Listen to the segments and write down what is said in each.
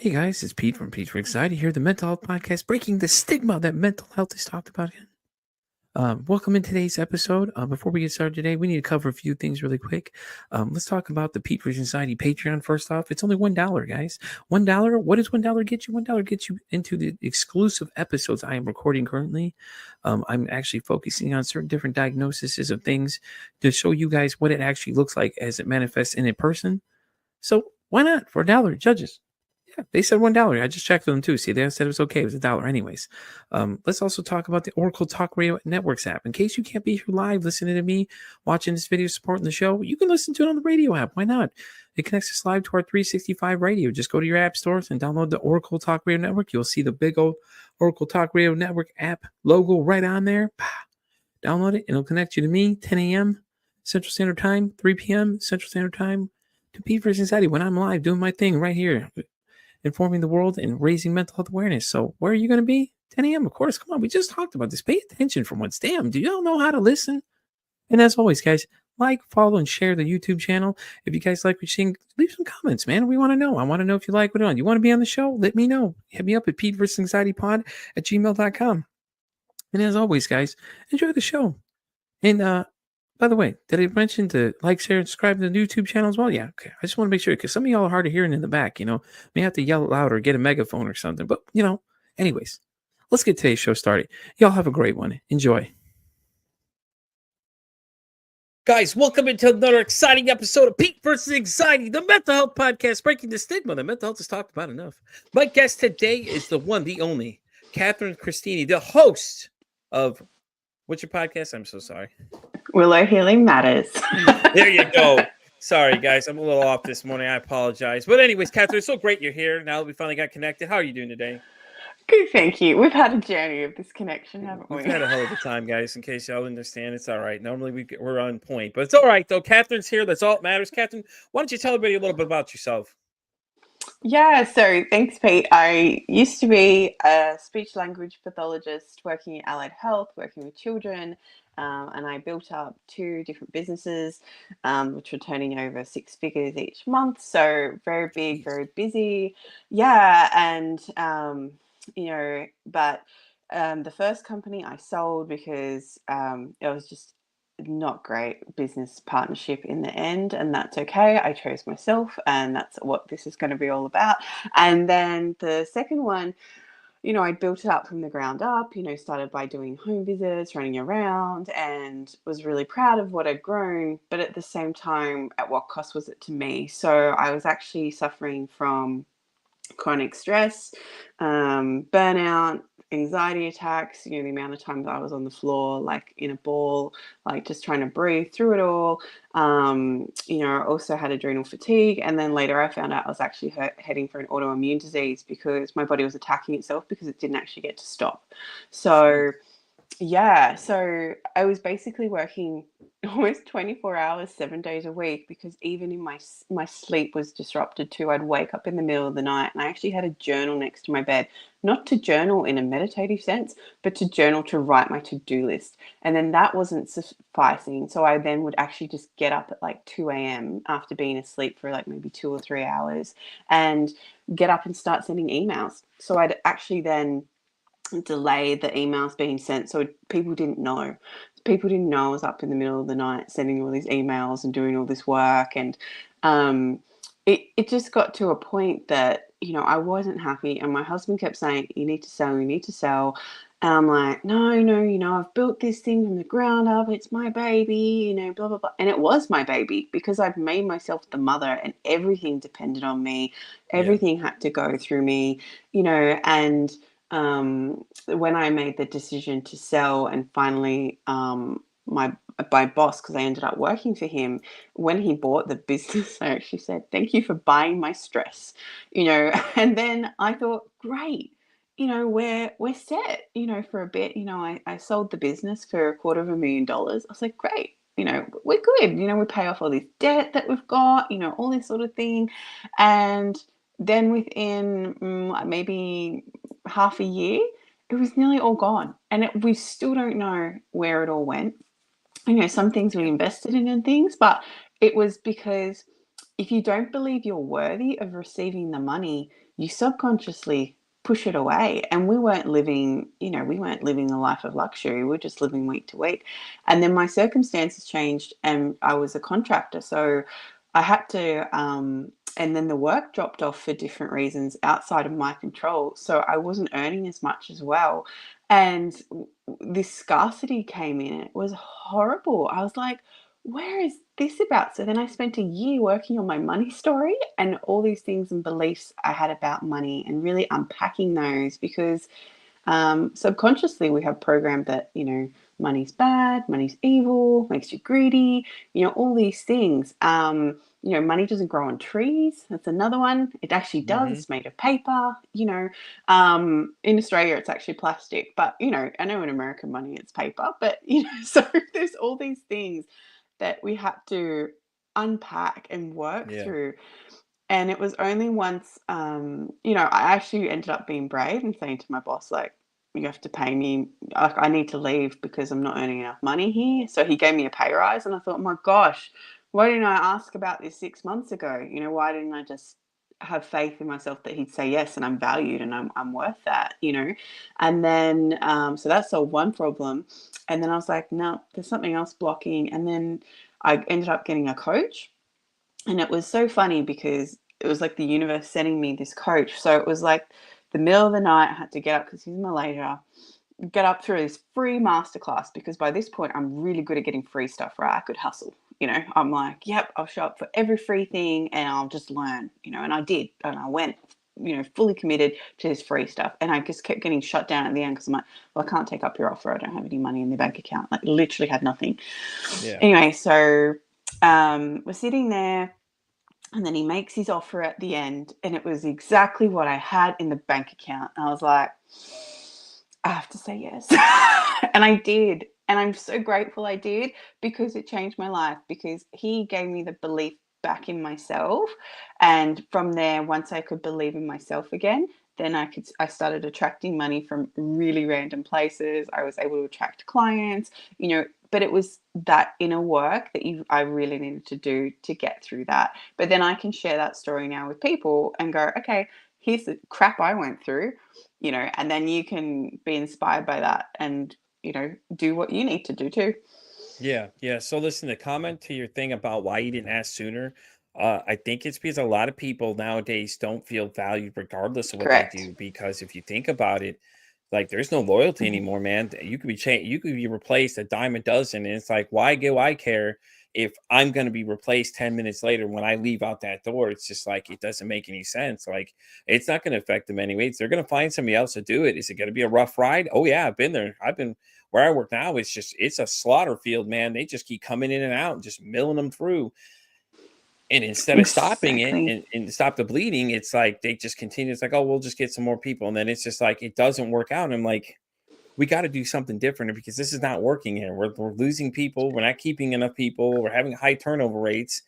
Hey guys, it's Pete from Pete for Anxiety here, the mental health podcast, breaking the stigma that mental health is talked about. Welcome in today's episode. Before we get started today, we need to cover a few things really quick. Let's talk about the Pete for Anxiety Patreon first off. It's only $1, guys. $1. What does $1 get you? $1 gets you into the exclusive episodes I am recording currently. I'm actually focusing on certain different diagnoses of things to show you guys what it actually looks like as it manifests in a person. So why not for $1, judges? Yeah, they said $1. I just checked with them too. See, they said it was okay. It was $1 anyways. Let's also talk about the Oracle Talk Radio Networks app. In case you can't be here live listening to me, watching this video, supporting the show, you can listen to it on the radio app. Why not? It connects us live to our 365 radio. Just go to your app stores and download the Oracle Talk Radio Network. You'll see the big old Oracle Talk Radio Network app logo right on there. Download it and it'll connect you to me, 10 a.m. Central Standard Time, 3 p.m. Central Standard Time, to Pete for Anxiety when I'm live doing my thing right here, informing the world and raising mental health awareness. So where are you going to be? 10 a.m., of course. Come on, we just talked about this. Pay attention for once. Damn, do y'all know how to listen? And as always, guys, like, follow, and share the YouTube channel. If you guys like what you're seeing, leave some comments, man. We want to know. I want to know if you like what you're on. You want to be on the show? Let me know. Hit me up at PeteVersusAnxietyPod@gmail.com. And as always, guys, enjoy the show. And by the way, did I mention to like, share, and subscribe to the YouTube channel as well? Yeah, okay. I just want to make sure because some of y'all are hard of hearing in the back, may have to yell loud or get a megaphone or something. But, anyways, let's get today's show started. Y'all have a great one. Enjoy. Guys, welcome into another exciting episode of Pete versus Anxiety, the mental health podcast, breaking the stigma that mental health is talked about enough. My guest today is the one, the only, Catherine Crestani, the host of, what's your podcast? I'm so sorry. Willow Healing Matters. There you go. Sorry, guys. I'm a little off this morning. I apologize. But anyways, Catherine, it's so great you're here. Now that we finally got connected. How are you doing today? Good, thank you. We've had a journey of this connection, haven't we? We've had a hell of a time, guys. In case y'all understand, it's all right. Normally we're on point. But it's all right, though. Catherine's here. That's all that matters. Catherine, why don't you tell everybody a little bit about yourself? Yeah, so thanks, Pete. I used to be a speech language pathologist working in allied health, working with children, and I built up 2 different businesses, which were turning over 6 figures each month. So very big, very busy. Yeah, and, but the first company I sold because it was just not great business partnership in the end, and that's okay. I chose myself, and that's what this is going to be all about. And then the second one, I built it up from the ground up, started by doing home visits, running around, and was really proud of what I'd grown, but at the same time, at what cost was it to me? So I was actually suffering from chronic stress, burnout, anxiety attacks, the amount of time that I was on the floor, like in a ball, like just trying to breathe through it all. I also had adrenal fatigue. And then later I found out I was actually heading for an autoimmune disease because my body was attacking itself because it didn't actually get to stop. So yeah, so I was basically working almost 24 hours, 7 days a week, because even in my sleep was disrupted too. I'd wake up in the middle of the night, and I actually had a journal next to my bed, not to journal in a meditative sense, but to journal to write my to-do list. And then that wasn't sufficing. So I then would actually just get up at like 2 a.m. after being asleep for like maybe 2 or 3 hours and get up and start sending emails. So I'd actually then delay the emails being sent, so people didn't know. I was up in the middle of the night sending all these emails and doing all this work, and it just got to a point that I wasn't happy, and my husband kept saying, you need to sell, and I'm like, no, I've built this thing from the ground up, it's my baby, blah blah blah. And it was my baby because I'd made myself the mother, and everything depended on me, everything had to go through me, and when I made the decision to sell, and finally my boss, because I ended up working for him, when he bought the business, I actually said, thank you for buying my stress, and then I thought, great, we're set, for a bit. I sold the business for $250,000. I was like, great, we're good, we pay off all this debt that we've got, all this sort of thing. And then within maybe half a year, it was nearly all gone, and we still don't know where it all went. Some things we invested in and things, but it was because if you don't believe you're worthy of receiving the money, you subconsciously push it away. And we weren't living, we weren't living a life of luxury. We were just living week to week. And then my circumstances changed and I was a contractor. So I had to, and then the work dropped off for different reasons outside of my control. So I wasn't earning as much as well. And this scarcity came in. It was horrible. I was like, where is this about? So then I spent a year working on my money story and all these things and beliefs I had about money and really unpacking those because subconsciously we have programmed that, money's bad, money's evil, makes you greedy, all these things. Money doesn't grow on trees. That's another one. It actually does. It's made of paper, in Australia, it's actually plastic, but, I know in American money, it's paper, but, so there's all these things that we had to unpack and work through. And it was only once, I actually ended up being brave and saying to my boss, like, you have to pay me, like, I need to leave because I'm not earning enough money here. So he gave me a pay rise and I thought, my gosh, why didn't I ask about this 6 months ago? Why didn't I just have faith in myself that he'd say yes and I'm valued and I'm worth that, And then, so that solved one problem. And then I was like, no, there's something else blocking. And then I ended up getting a coach. And it was so funny because it was like the universe sending me this coach. So it was like the middle of the night, I had to get up because he's in Malaysia, get up through this free masterclass because by this point I'm really good at getting free stuff, right? I could hustle. I'm like, yep, I'll show up for every free thing and I'll just learn, and I did. And I went, fully committed to this free stuff. And I just kept getting shut down at the end because I'm like, well, I can't take up your offer. I don't have any money in the bank account. Like literally had nothing. Yeah. Anyway, so we're sitting there. And then he makes his offer at the end, and it was exactly what I had in the bank account. And I was like, I have to say yes. And I did. And I'm so grateful I did because it changed my life, because he gave me the belief back in myself. And from there, once I could believe in myself again, then I started attracting money from really random places. I was able to attract clients, but it was that inner work that I really needed to do to get through that. But then I can share that story now with people and go, okay, here's the crap I went through, and then you can be inspired by that and, do what you need to do too. Yeah, yeah. So listen, to comment to your thing about why you didn't ask sooner, I think it's because a lot of people nowadays don't feel valued regardless of what they Correct. do. Because if you think about it, like there's no loyalty Mhm. anymore, man. You could be you could be replaced a dime a dozen, and it's like, why do I care if I'm going to be replaced 10 minutes later when I leave out that door? It's just like it doesn't make any sense. Like it's not going to affect them anyways. They're going to find somebody else to do it. Is it going to be a rough ride? Oh yeah, I've been there. I've been where I work now. It's a slaughter field, man. They just keep coming in and out and just milling them through. And instead of stopping it Exactly. and stop the bleeding, it's like they just continue. It's like, oh, we'll just get some more people. And then it's just like it doesn't work out. And I'm like, we got to do something different because this is not working here. We're losing people. We're not keeping enough people. We're having high turnover rates.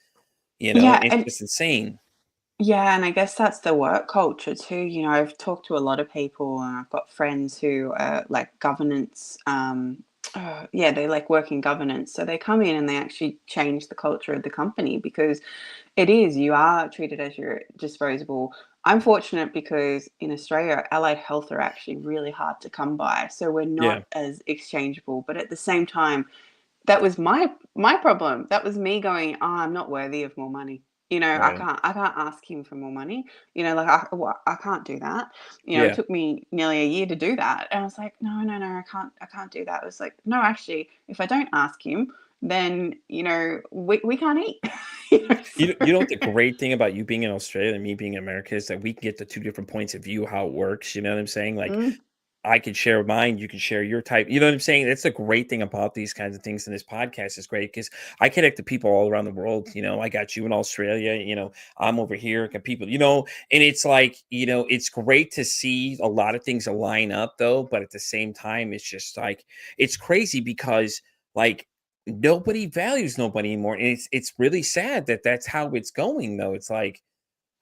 Yeah, It's and just insane. yeah, and I guess that's the work culture too. I've talked to a lot of people, and I've got friends who are like governance. Yeah, they like work in governance, so they come in and they actually change the culture of the company because it is, you are treated as you're disposable. I'm fortunate because in Australia, allied health are actually really hard to come by, so we're Yeah. not as exchangeable. But at the same time, that was my problem. That was me going, "Oh, I'm not worthy of more money." Right. I can't ask him for more money. Like I can't do that. It Yeah. took me nearly a year to do that. And I was like, "No, no, no, I can't do that." It was like, "No, actually, if I don't ask him, then, we can't eat." So You know what the great thing about you being in Australia and me being in America is that we can get the two different points of view how it works. You know what I'm saying? Like mm, I can share mine, you can share your type. You know what I'm saying? That's the great thing about these kinds of things. And this podcast is great because I connect to people all around the world. I got you in Australia, I'm over here, I got people, and it's like, it's great to see a lot of things align up though. But at the same time, it's just like, it's crazy because like nobody values nobody anymore. And it's really sad that that's how it's going though. It's like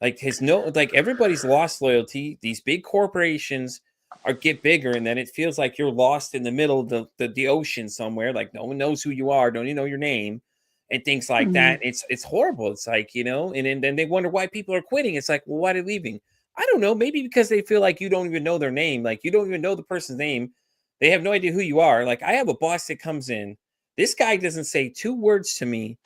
his no like everybody's lost loyalty. These big corporations are get bigger, and then it feels like you're lost in the middle of the ocean somewhere. Like no one knows who you are, don't even know your name. and things like Mm. that. It's horrible. It's like, and then they wonder why people are quitting. It's like, well, why are they leaving? I don't know. Maybe because they feel like you don't even know their name. Like you don't even know the person's name. They have no idea who you are. Like I have a boss that comes in. This guy doesn't say 2 words to me,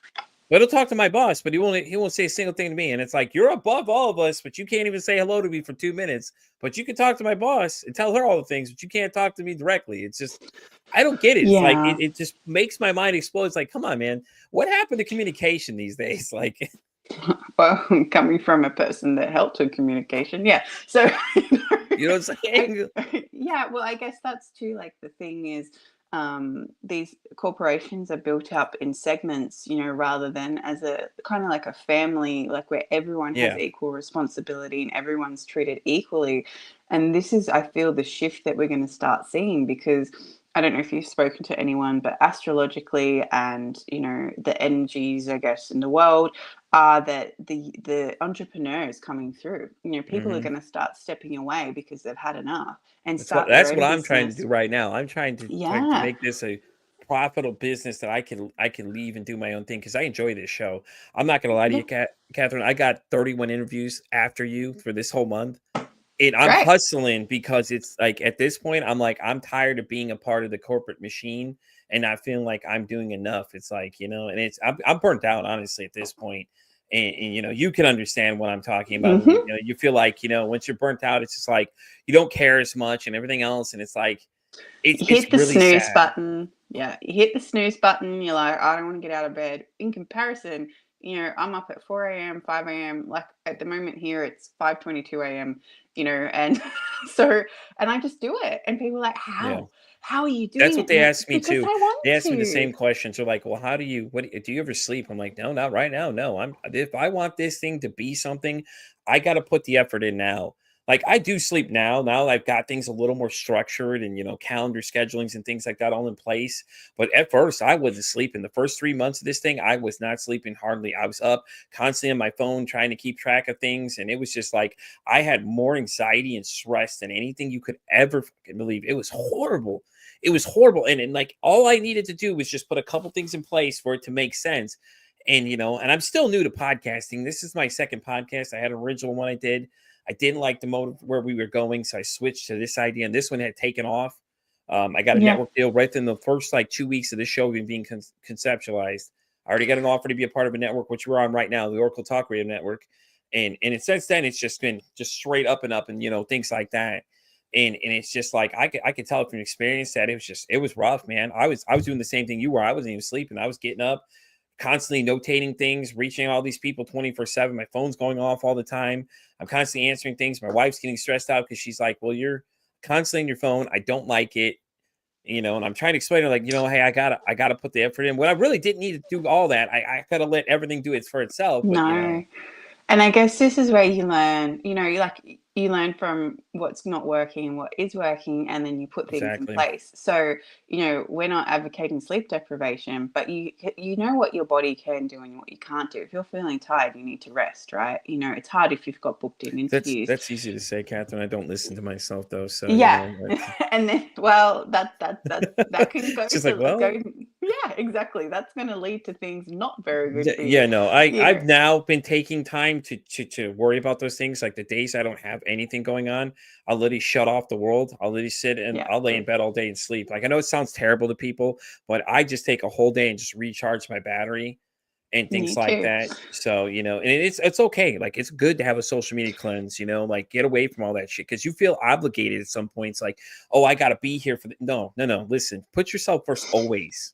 but he'll talk to my boss, but he won't say a single thing to me. And it's like, you're above all of us, but you can't even say hello to me for 2 minutes. But you can talk to my boss and tell her all the things, but you can't talk to me directly. It's just, I don't get it. It's like Yeah. it just makes my mind explode. It's like, come on, man. What happened to communication these days? Like, Well, coming from a person that helped with communication, yeah. So, you know what I'm saying? yeah. Well, I guess that's too. Like the thing is, these corporations are built up in segments, rather than as a kind of like a family, like where everyone has Yeah. equal responsibility and everyone's treated equally. And this is, I feel, the shift that we're going to start seeing because. I don't know if you've spoken to anyone, but astrologically and the energies, I guess, in the world are that the entrepreneurs coming through. People are Hmm. going to start stepping away because they've had enough and That's what start their that's what own I'm trying to do business. right now. I'm trying to Yeah, make this a profitable business that I can leave and do my own thing because I enjoy this show. I'm not gonna lie to yeah, you, Catherine. I got 31 interviews after you for this whole month. And I'm great. hustling because it's like at this point, I'm like, I'm tired of being a part of the corporate machine and not feeling like I'm doing enough. It's like, and I'm burnt out, honestly, at this point. And you can understand what I'm talking about when Hmm. you feel like, once you're burnt out, it's just like you don't care as much and everything else. And it's like, You it's hit the really snooze sad. button. Yeah, you hit the snooze button. You're like, I don't want to get out of bed. In comparison, I'm up at 4 a.m., 5 a.m. Like at the moment here, it's 5:22 a.m. And so, and I just do it. And people are like, Yeah. How are you That's doing what it? And they like, asked me because too. I They want asked me the to. same questions. They're like, "Well, how do you ever sleep?" I'm like, "No, not right now. No, if I want this thing to be something, I got to put the effort in now." Like I do sleep now. Now I've got things a little more structured and calendar schedulings and things like that all in place. But at first, I wasn't sleeping. The first 3 months of this thing, I was not sleeping hardly. I was up constantly on my phone trying to keep track of things, and it was just like I had more anxiety and stress than anything you could ever fucking believe. It was horrible. It was horrible. And like all I needed to do was just put a couple things in place for it to make sense. And I'm still new to podcasting. This is my second podcast. I had an original one I did. I didn't like the mode where we were going, so I switched to this idea, and this one had taken off. I got a Yeah. network deal right in the first like 2 weeks of the show being conceptualized. I already got an offer to be a part of a network, which we're on right now, the Oracle Talk Radio Network. And since then, it's just been just straight up and up, and things like that. And it's just like I could tell from experience that it was rough, man. I was doing the same thing you were. I wasn't even sleeping. I was getting up, constantly notating things, reaching all these people 24/7. My phone's going off all the time. I'm constantly answering things. My wife's getting stressed out because she's like, "Well, you're constantly on your phone. I don't like it." And I'm trying to explain to her, like, hey, I gotta put the effort in. When I really didn't need to do all that. I gotta let everything do it for itself. But No. And I guess this is where you learn, you learn from what's not working and what is working, and then you put things in exactly. place. So, we're not advocating sleep deprivation, but you know what your body can do and what you can't do. If you're feeling tired, you need to rest, right? It's hard if you've got booked in That's interviews. that's easy to say, Catherine. I don't listen to myself though, so Yeah. it's And then, well, that can go just like, go. well, Yeah, exactly. That's going to lead to things not very good yeah, for you. yeah, no, You I've know. now been taking time to worry about those things. Like the days I don't have anything going on, I'll literally shut off the world. I'll literally sit and Yeah. I'll lay in bed all day and sleep. Like I know it sounds terrible to people, but I just take a whole day and just recharge my battery and things Me like too. that. So, and it's okay. Like it's good to have a social media cleanse, like get away from all that shit because you feel obligated at some points, like, oh, I gotta be here for no, no, no. Listen, put yourself first always.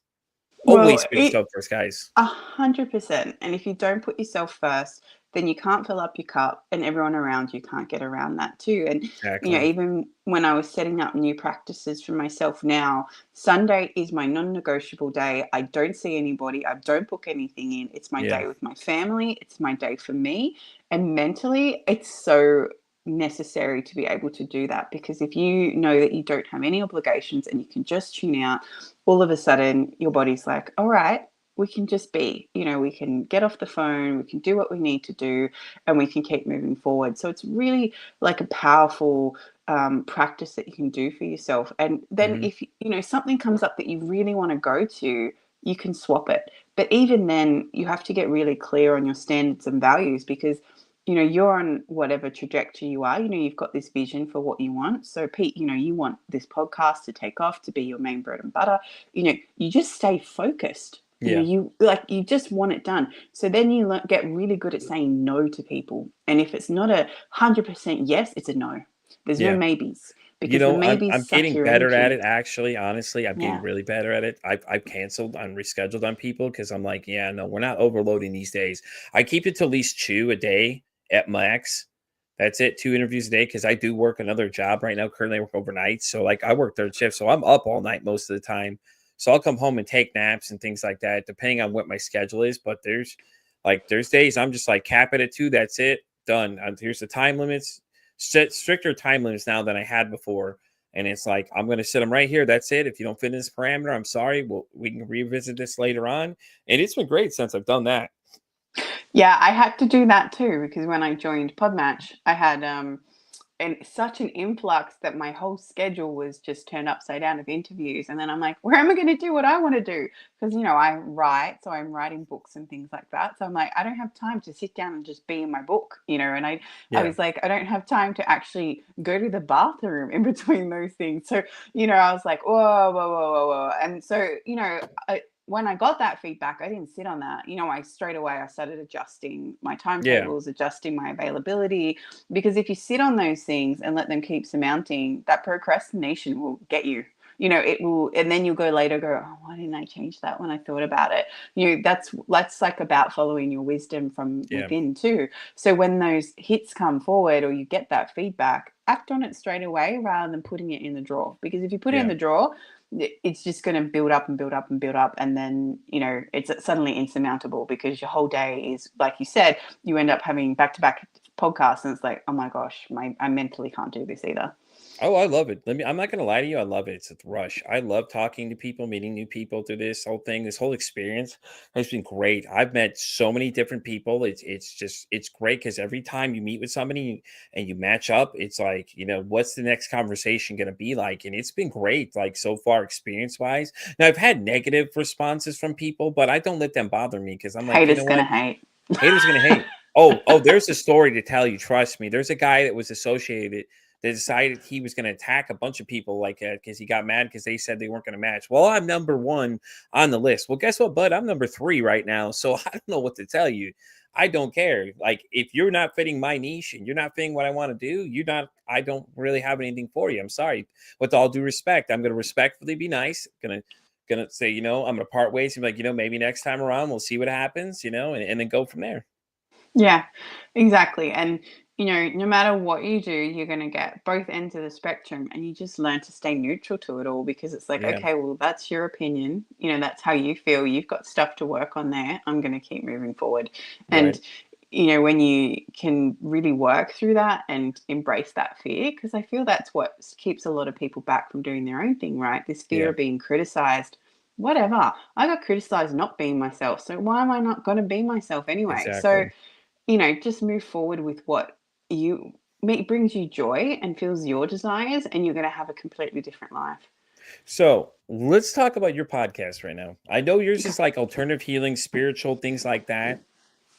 Well, Always put yourself first, guys. 100%. And if you don't put yourself first, then you can't fill up your cup, and everyone around you can't get around that too. And Exactly. even when I was setting up new practices for myself now, Sunday is my non-negotiable day. I don't see anybody. I don't book anything in. It's my Yeah. day with my family. It's my day for me. And mentally, it's so necessary to be able to do that because if you know that you don't have any obligations and you can just tune out, all of a sudden your body's like, all right, we can just be, we can get off the phone, we can do what we need to do, and we can keep moving forward. So it's really like a powerful practice that you can do for yourself. And then Mhm. if something comes up that you really want to go to, you can swap it. But even then, you have to get really clear on your standards and values because, you're on whatever trajectory you are. You've got this vision for what you want. So, Pete, you want this podcast to take off, to be your main bread and butter. You just stay focused. Yeah. You just want it done. So then you get really good at saying no to people. And if it's not 100% yes, it's a no. There's no Yeah. maybes because the I'm maybes suck getting your better at energy. it. Actually, honestly, I'm getting Yeah. really better at it. I've canceled, I'm rescheduled on people because I'm like, yeah, no, we're not overloading these days. I keep it to at least 2 a day at max. That's it, 2 interviews a day because I do work another job right now. Currently, I work overnight, so like I work third shift, so I'm up all night most of the time. So I'll come home and take naps and things like that, depending on what my schedule is. But there's days I'm just like cap it at 2. That's it, done. Here's the time limits. Set stricter time limits now than I had before. And it's like, I'm going to set them right here. That's it. If you don't fit in this parameter, I'm sorry. We can revisit this later on. And it's been great since I've done that. Yeah, I had to do that too because when I joined Podmatch, I had and such an influx that my whole schedule was just turned upside down of interviews. And then I'm like, where am I going to do what I want to do? Because, I write, so I'm writing books and things like that. So I'm like, I don't have time to sit down and just be in my book, and I was like, I don't have time to actually go to the bathroom in between those things. So, I was like, whoa, whoa, whoa, whoa, whoa. And so, when I got that feedback, I didn't sit on that. I straight away I started adjusting my timetables, adjusting my availability, because if you sit on those things and let them keep surmounting, that procrastination will get you. It will, and then you'll go later, oh, why didn't I change that when I thought about it? That's like about following your wisdom from within too. So when those hits come forward or you get that feedback, act on it straight away rather than putting it in the drawer. Because if you put it in the drawer, it's just going to build up and build up and build up, and then it's suddenly insurmountable because your whole day is, like you said, you end up having back-to-back podcasts and it's like, oh my gosh, I mentally can't do this either. Oh, I love it. I'm not going to lie to you. I love it. It's a rush. I love talking to people, meeting new people through this whole thing. This whole experience has been great. I've met so many different people. It's great because every time you meet with somebody and you match up, it's like, what's the next conversation going to be like? And it's been great, like so far experience wise. Now I've had negative responses from people, but I don't let them bother me because I'm like, you know Haters what? gonna hate. Haters going to hate. Oh, there's a story to tell you. Trust me. There's a guy that was associated. They decided he was going to attack a bunch of people like because he got mad because they said they weren't going to match. Well, I'm number 1 on the list. Well, guess what, bud? I'm number 3 right now. So I don't know what to tell you. I don't care. Like, if you're not fitting my niche and you're not fitting what I want to do, I don't really have anything for you. I'm sorry. With all due respect, I'm going to respectfully be nice. Gonna say, I'm going to part ways and be like, maybe next time around we'll see what happens, and then go from there. Yeah, exactly. And, no matter what you do, you're going to get both ends of the spectrum, and you just learn to stay neutral to it all because it's like, okay, well, that's your opinion. That's how you feel. You've got stuff to work on there. I'm going to keep moving forward. Right. And, when you can really work through that and embrace that fear, because I feel that's what keeps a lot of people back from doing their own thing, right? This fear of being criticized. Whatever. I got criticized not being myself. So why am I not going to be myself anyway? Exactly. So, just move forward with what brings you joy and fills your desires, and you're going to have a completely different life. So let's talk about your podcast right now. I know yours is like alternative healing, spiritual, things like that.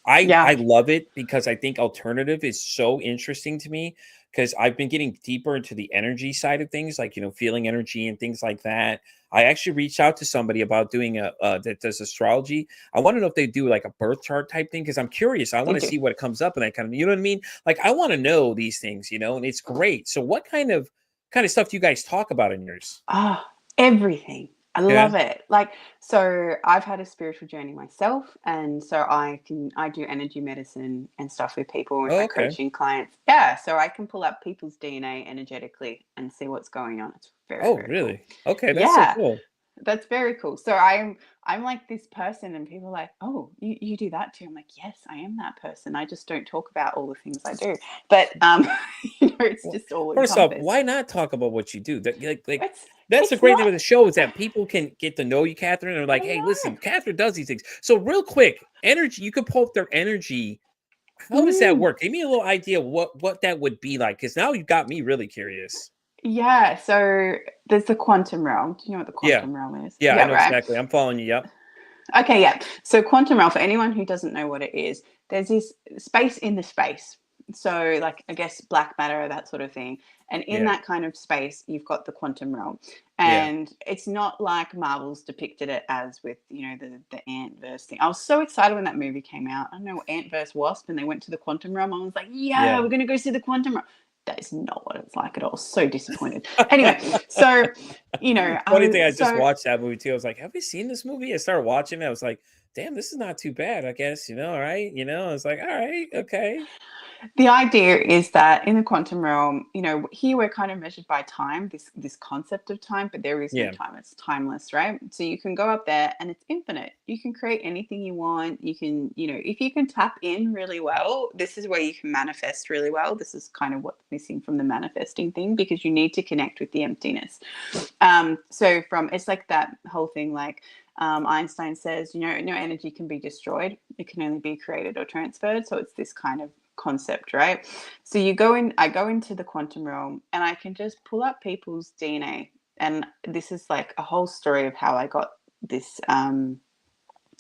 I love it because I think alternative is so interesting to me because I've been getting deeper into the energy side of things, like, feeling energy and things like that. I actually reached out to somebody about doing that does astrology. I want to know if they do like a birth chart type thing because I'm curious. I want to see what comes up and that kind of, you know what I mean? Like, I want to know these things, and it's great. So what kind of stuff do you guys talk about in yours? Everything. I love it. Like, so I've had a spiritual journey myself, and so I do energy medicine and stuff with people with my coaching clients. Yeah, so I can pull up people's DNA energetically and see what's going on. It's very, very Really? cool. Okay, that's so Yeah, cool. that's very cool. So I'm like this person, and people are like, oh, you do that too. I'm like, yes, I am that person. I just don't talk about all the things I do. But it's just all First off, encompassed. why not talk about what you do? That's It's the great thing not. with the show is that people can get to know you, Catherine, and they're like, hey, listen, Catherine does these things. So real quick, energy, you could pull up their energy. How does that work? Give me a little idea of what that would be like, because now you've got me really curious. Yeah, so there's the quantum realm. Do you know what the quantum realm is? Yeah, I Yeah, know right. exactly. I'm following you. Yep. Okay, yeah. So quantum realm, for anyone who doesn't know what it is, there's this space in the space. So, like, I guess black matter, that sort of thing. And in Yeah. that kind of space, you've got the quantum realm. Yeah. And it's not like Marvel's depicted it as with, the ant verse thing. I was so excited when that movie came out. I don't know, ant verse wasp, and they went to the quantum realm. I was like, yeah, Yeah. we're going to go see the quantum realm. That is not what it's like at all. So disappointed. Anyway, so, Funny thing, I just so watched that movie too. I was like, have we seen this movie? I started watching it. I was like, damn, this is not too bad, I guess, right? I was like, all right, okay. the idea is that in the quantum realm, here we're kind of measured by time, this concept of time, but there is no Yeah. time. It's timeless, right? So you can go up there and it's infinite. You can create anything you want. You can, if you can tap in really well, this is where you can manifest really well. This is kind of what's missing from the manifesting thing, because you need to connect with the emptiness. So it's like that whole thing, like Einstein says, no energy can be destroyed. It can only be created or transferred. So it's this kind of concept, right? So I go into the quantum realm and I can just pull up people's DNA. And this is like a whole story of how I got this.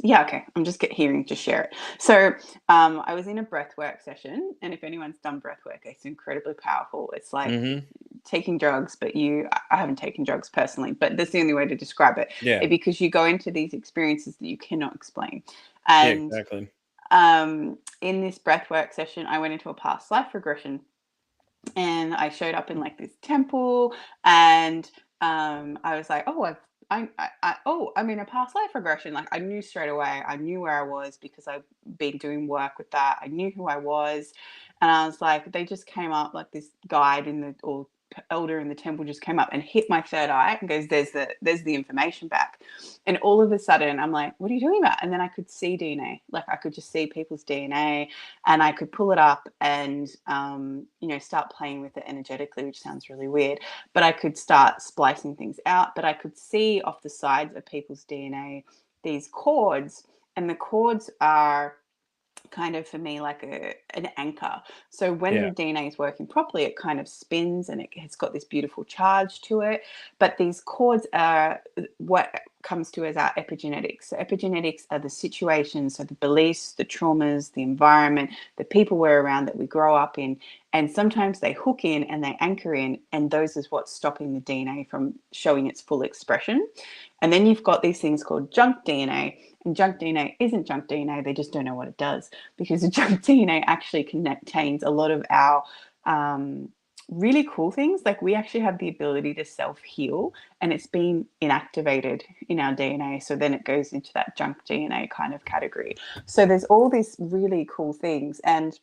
Yeah, okay. I'm just hearing to share it. So I was in a breathwork session, and if anyone's done breathwork, it's incredibly powerful. It's like Mm-hmm. taking drugs, but I haven't taken drugs personally, but that's the only way to describe it. Yeah. Because you go into these experiences that you cannot explain. Yeah, And exactly. in this breathwork session, I went into a past life regression, and I showed up in like this temple, and I was like, oh, I'm in a past life regression. Like, I knew straight away. I knew where I was because I've been doing work with that. I knew who I was, and I was like, they just came up, like this guide or elder in the temple just came up and hit my third eye and goes, there's the information back. And all of a sudden I'm like, what are you doing about? And then I could see DNA. Like, I could just see people's DNA, and I could pull it up and start playing with it energetically, which sounds really weird, but I could start splicing things out. But I could see off the sides of people's DNA these cords, and the cords are kind of, for me, like an anchor. So when Yeah. the DNA is working properly, it kind of spins and it's got this beautiful charge to it. But these cords are what comes to as our epigenetics. So epigenetics are the situations, so the beliefs, the traumas, the environment, the people we're around, that we grow up in. And sometimes they hook in and they anchor in, and those is what's stopping the DNA from showing its full expression. And then you've got these things called junk DNA. And junk DNA isn't junk DNA. They just don't know what it does, because the junk DNA actually contains a lot of our really cool things. Like, we actually have the ability to self-heal, and it's been inactivated in our DNA. So then it goes into that junk DNA kind of category. So there's all these really cool things. And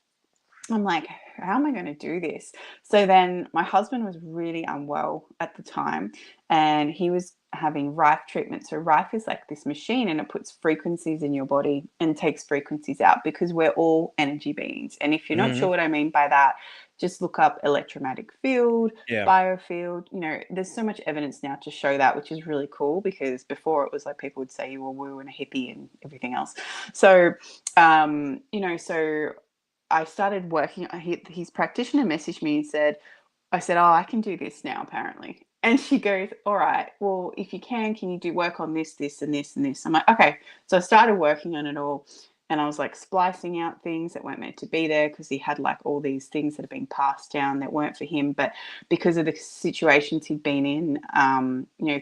I'm like, how am I going to do this? So then my husband was really unwell at the time, and he was having Rife treatment. So Rife is like this machine, and it puts frequencies in your body and takes frequencies out, because we're all energy beings. And if you're not Mm-hmm. sure what I mean by that, just look up electromagnetic field, Yeah. biofield. There's so much evidence now to show that, which is really cool, because before it was like people would say you were woo and a hippie and everything else. So, so I started working. His practitioner messaged me and said, oh, I can do this now, apparently. And she goes, all right, well, if you can you do work on this, this, and this, and this? I'm like, okay. So I started working on it all. And I was like splicing out things that weren't meant to be there, because he had like all these things that had been passed down that weren't for him. But because of the situations he'd been in,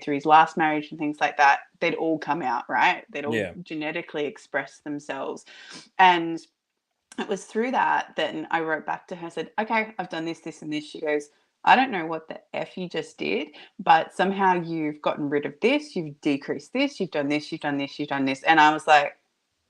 through his last marriage and things like that, they'd all come out, right? They'd all Yeah. genetically express themselves. And it was through that then I wrote back to her, said, okay, I've done this, this, and this. She goes, I don't know what the F you just did, but somehow you've gotten rid of this, you've decreased this, you've done this, you've done this, you've done this. And I was like,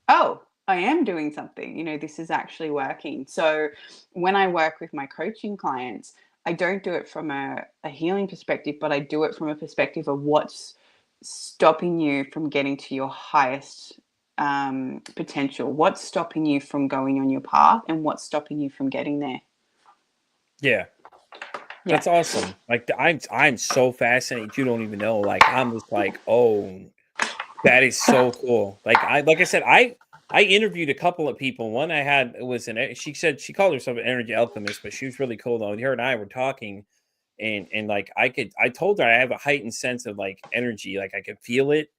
oh, I am doing something. This is actually working. So when I work with my coaching clients, I don't do it from a healing perspective, but I do it from a perspective of what's stopping you from getting to your highest potential. What's stopping you from going on your path, and what's stopping you from getting there? Yeah. Yeah. That's awesome. Like, I'm so fascinated. You don't even know. Like, I'm just like, oh, that is so cool. Like I said, I interviewed a couple of people. One I had was she said she called herself an energy alchemist, but she was really cool though. And her and I were talking, and like I told her I have a heightened sense of like energy, like I could feel it.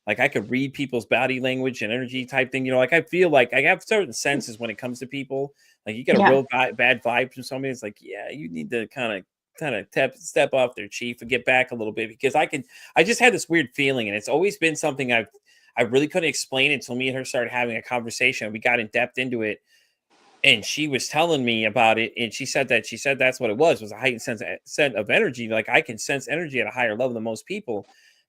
Like I could read people's body language and energy type thing. Like I feel like I have certain senses when it comes to people. Like you get a Yeah. real bad vibe from somebody. It's like, yeah, you need to kind of step off their chief and get back a little bit because I just had this weird feeling, and it's always been something I really couldn't explain until me and her started having a conversation. We got in depth into it, and she was telling me about it, and she said that's what it was a heightened sense of energy. Like I can sense energy at a higher level than most people.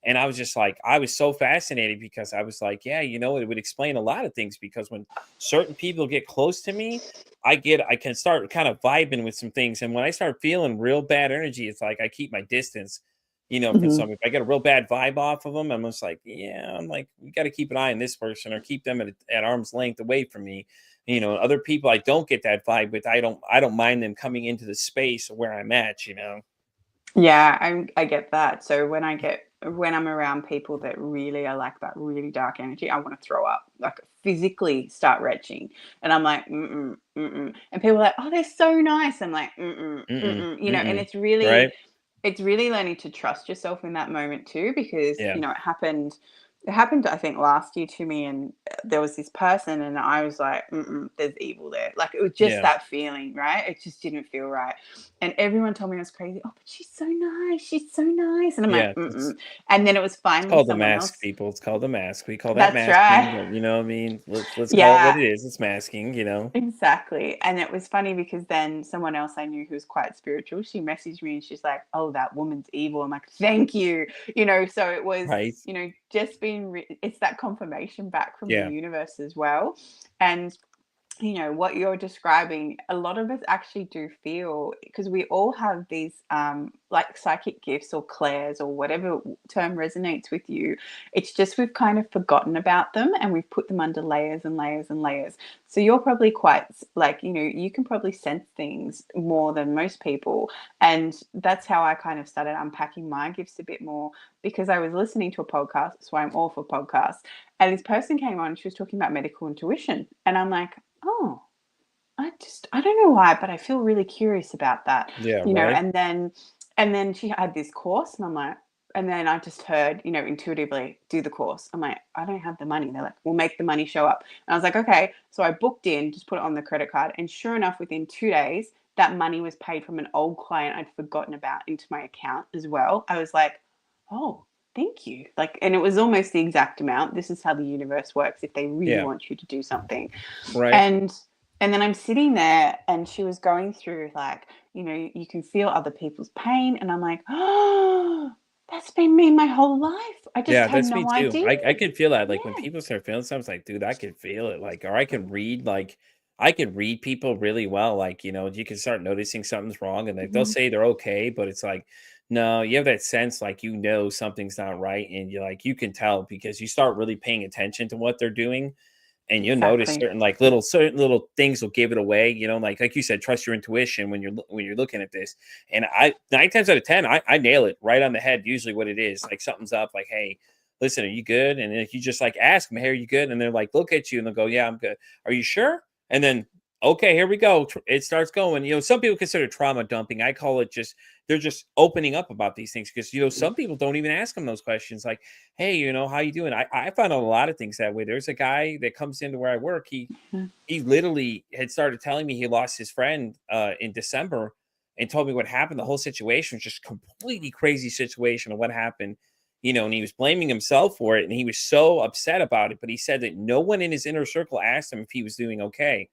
And I was just like, I was so fascinated because I was like, yeah, it would explain a lot of things because when certain people get close to me, I can start kind of vibing with some things. And when I start feeling real bad energy, it's like I keep my distance, from Mhm. some. If I get a real bad vibe off of them, I'm just like, yeah, I'm like, we got to keep an eye on this person or keep them at arm's length away from me. Other people I don't get that vibe with, I don't mind them coming into the space where I'm at. Yeah, I get that. So when I'm around people that really are like that really dark energy, I want to throw up, like physically start retching, and I'm like, mm-mm, mm-mm. And people are like, oh, they're so nice. I'm like, mm-mm, Mm-mm, mm-mm. And mm-mm. it's really Right? learning to trust yourself in that moment too, because Yeah. it happened I think last year to me, and there was this person and I was like, mm-mm, there's evil there. Like it was just Yeah. that feeling, right? It just didn't feel right. And everyone told me I was crazy. Oh, but she's so nice, she's so nice. And I'm like, Yeah. mm-mm. And then it was It's finally called the someone mask, else. people. It's called the mask. We call that That's masking, right. but you know what I mean? Let's call it what Yeah. it is. It's masking. Exactly. And it was funny because then someone else I knew who was quite spiritual, she messaged me and she's like, oh, that woman's evil. I'm like, thank you. So it was, Right? just being, it's that confirmation back from the Yeah. universe as well. And what you're describing, a lot of us actually do feel, because we all have these like psychic gifts or clairs or whatever term resonates with you. It's just we've kind of forgotten about them and we've put them under layers and layers and layers. So you're probably quite like, you can probably sense things more than most people. And that's how I kind of started unpacking my gifts a bit more, because I was listening to a podcast. That's why I'm all for podcasts. And this person came on, she was talking about medical intuition. And I'm like, oh, I don't know why, but I feel really curious about that, Yeah, right? and then she had this course, and I'm like, and then I just heard, intuitively, do the course. I'm like, I don't have the money. They're like, we'll make the money show up. And I was like, okay. So I booked in, just put it on the credit card. And sure enough, within 2 days, that money was paid from an old client I'd forgotten about into my account as well. I was like, oh, thank you. Like, and it was almost the exact amount. This is how the universe works if they really Yeah. want you to do something. Right? And and then I'm sitting there and she was going through like, you can feel other people's pain. And I'm like, oh, that's been me my whole life. I just Yeah, had that's me no too. idea. I can feel that. Like when Yeah. people start feeling something, it's like, dude, I can feel it. Like, or I can read people really well. Like, you can start noticing something's wrong and like they'll Mhm. say they're okay, but it's like, no, you have that sense like something's not right. And you can tell because you start really paying attention to what they're doing. And you'll notice Exactly. certain little things will give it away, like you said, trust your intuition when you're looking at this. And I 9 times out of 10, I nail it right on the head, usually what it is. Like something's up, like, hey, listen, are you good? And if you just like ask them, hey, are you good? And they're like, look at you and they'll go, yeah, I'm good. Are you sure? And then okay, here we go. It starts going. Some people consider trauma dumping. I call it just they're just opening up about these things because some people don't even ask them those questions like, hey, how you doing? I found out a lot of things that way. There's a guy that comes into where I work. Mhm. He literally had started telling me he lost his friend in December and told me what happened. The whole situation was just completely crazy situation of what happened. And he was blaming himself for it, and he was so upset about it. But he said that no one in his inner circle asked him if he was doing okay.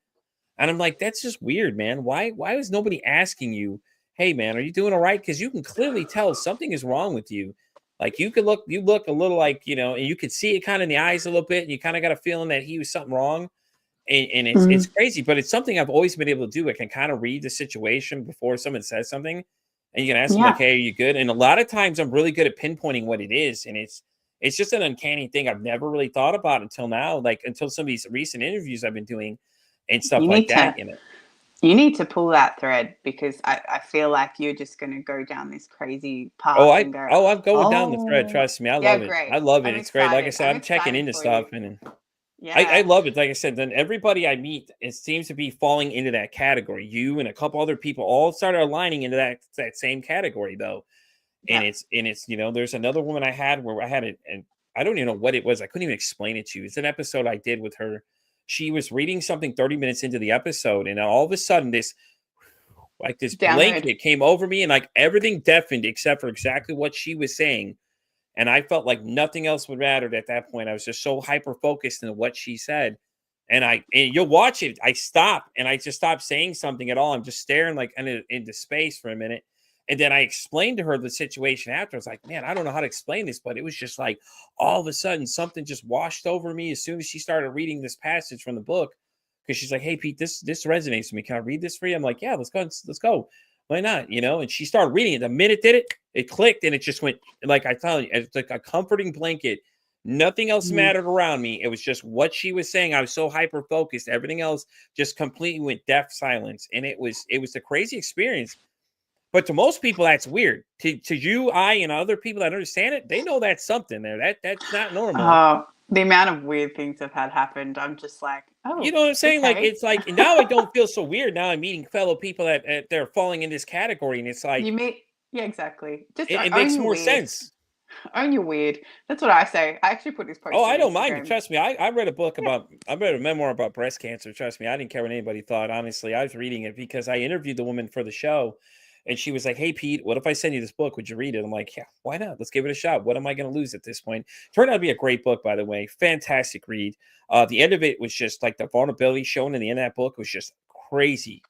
And I'm like, that's just weird, man. Why is nobody asking you, hey man, are you doing all right? Because you can clearly tell something is wrong with you. Like you look a little like, and you could see it kind of in the eyes a little bit, and you kind of got a feeling that he was something wrong. And it's Mhm. crazy, but it's something I've always been able to do. I can kind of read the situation before someone says something, and you can ask them like, Yeah. hey, are you good? And a lot of times I'm really good at pinpointing what it is. And it's just an uncanny thing I've never really thought about until now, like until some of these recent interviews I've been doing and stuff You like need that, to you need to pull that thread, because I feel like you're just going to go down this crazy path and go, I'm going down the thread. oh, Trust me, I yeah, love it. great. I love it. I'm It's great. Like I excited. said, I'm I'm checking excited into for you. stuff, and I Yeah. love it. Like I said, then everybody I meet, it seems to be falling into that category. You and a couple other people all started aligning into that same category, though. And Yep. there's another woman I had where I had I don't even know what it was. I couldn't even explain it to you. It's an episode I did with her. She was reading something 30 minutes into the episode, and all of a sudden, this Download. blanket came over me, and like everything deafened except for exactly what she was saying. And I felt like nothing else would matter at that point. I was just so hyper focused on what she said. And you'll watch it. I stop and I just stop saying something at all. I'm just staring like into space for a minute. And then I explained to her the situation after. I was like, man, I don't know how to explain this, but it was just like all of a sudden something just washed over me as soon as she started reading this passage from the book. Because she's like, hey, Pete, this resonates with me. Can I read this for you? I'm like, yeah, let's go. Let's go. Why not? And she started reading it. The minute it clicked, and it just went, like I tell you, it's like a comforting blanket. Nothing else mattered around me. It was just what she was saying. I was so hyper focused. Everything else just completely went deaf silence. And it was a crazy experience. But to most people, that's weird. To you, I, and other people that understand it, they know that's something there. That's not normal. The amount of weird things I've had happened, I'm just like, You oh, know what I'm saying? Like, okay. it's like, now I don't feel so weird. Now I'm meeting fellow people that they're falling in this category. And it's like, Yeah, exactly. Just it own makes your more weird. sense. Own your weird. That's what I say. I actually put this Oh, post on I don't mind. Instagram. Trust me. I read a book Yeah. I read a memoir about breast cancer. Trust me. I didn't care what anybody thought. Honestly, I was reading it because I interviewed the woman for the show, and she was like, hey, Pete, what if I send you this book? Would you read it? I'm like, yeah, why not? Let's give it a shot. What am I going to lose at this point? Turned out to be a great book, by the way. Fantastic read. The end of it was just like the vulnerability shown in the end of that book was just crazy.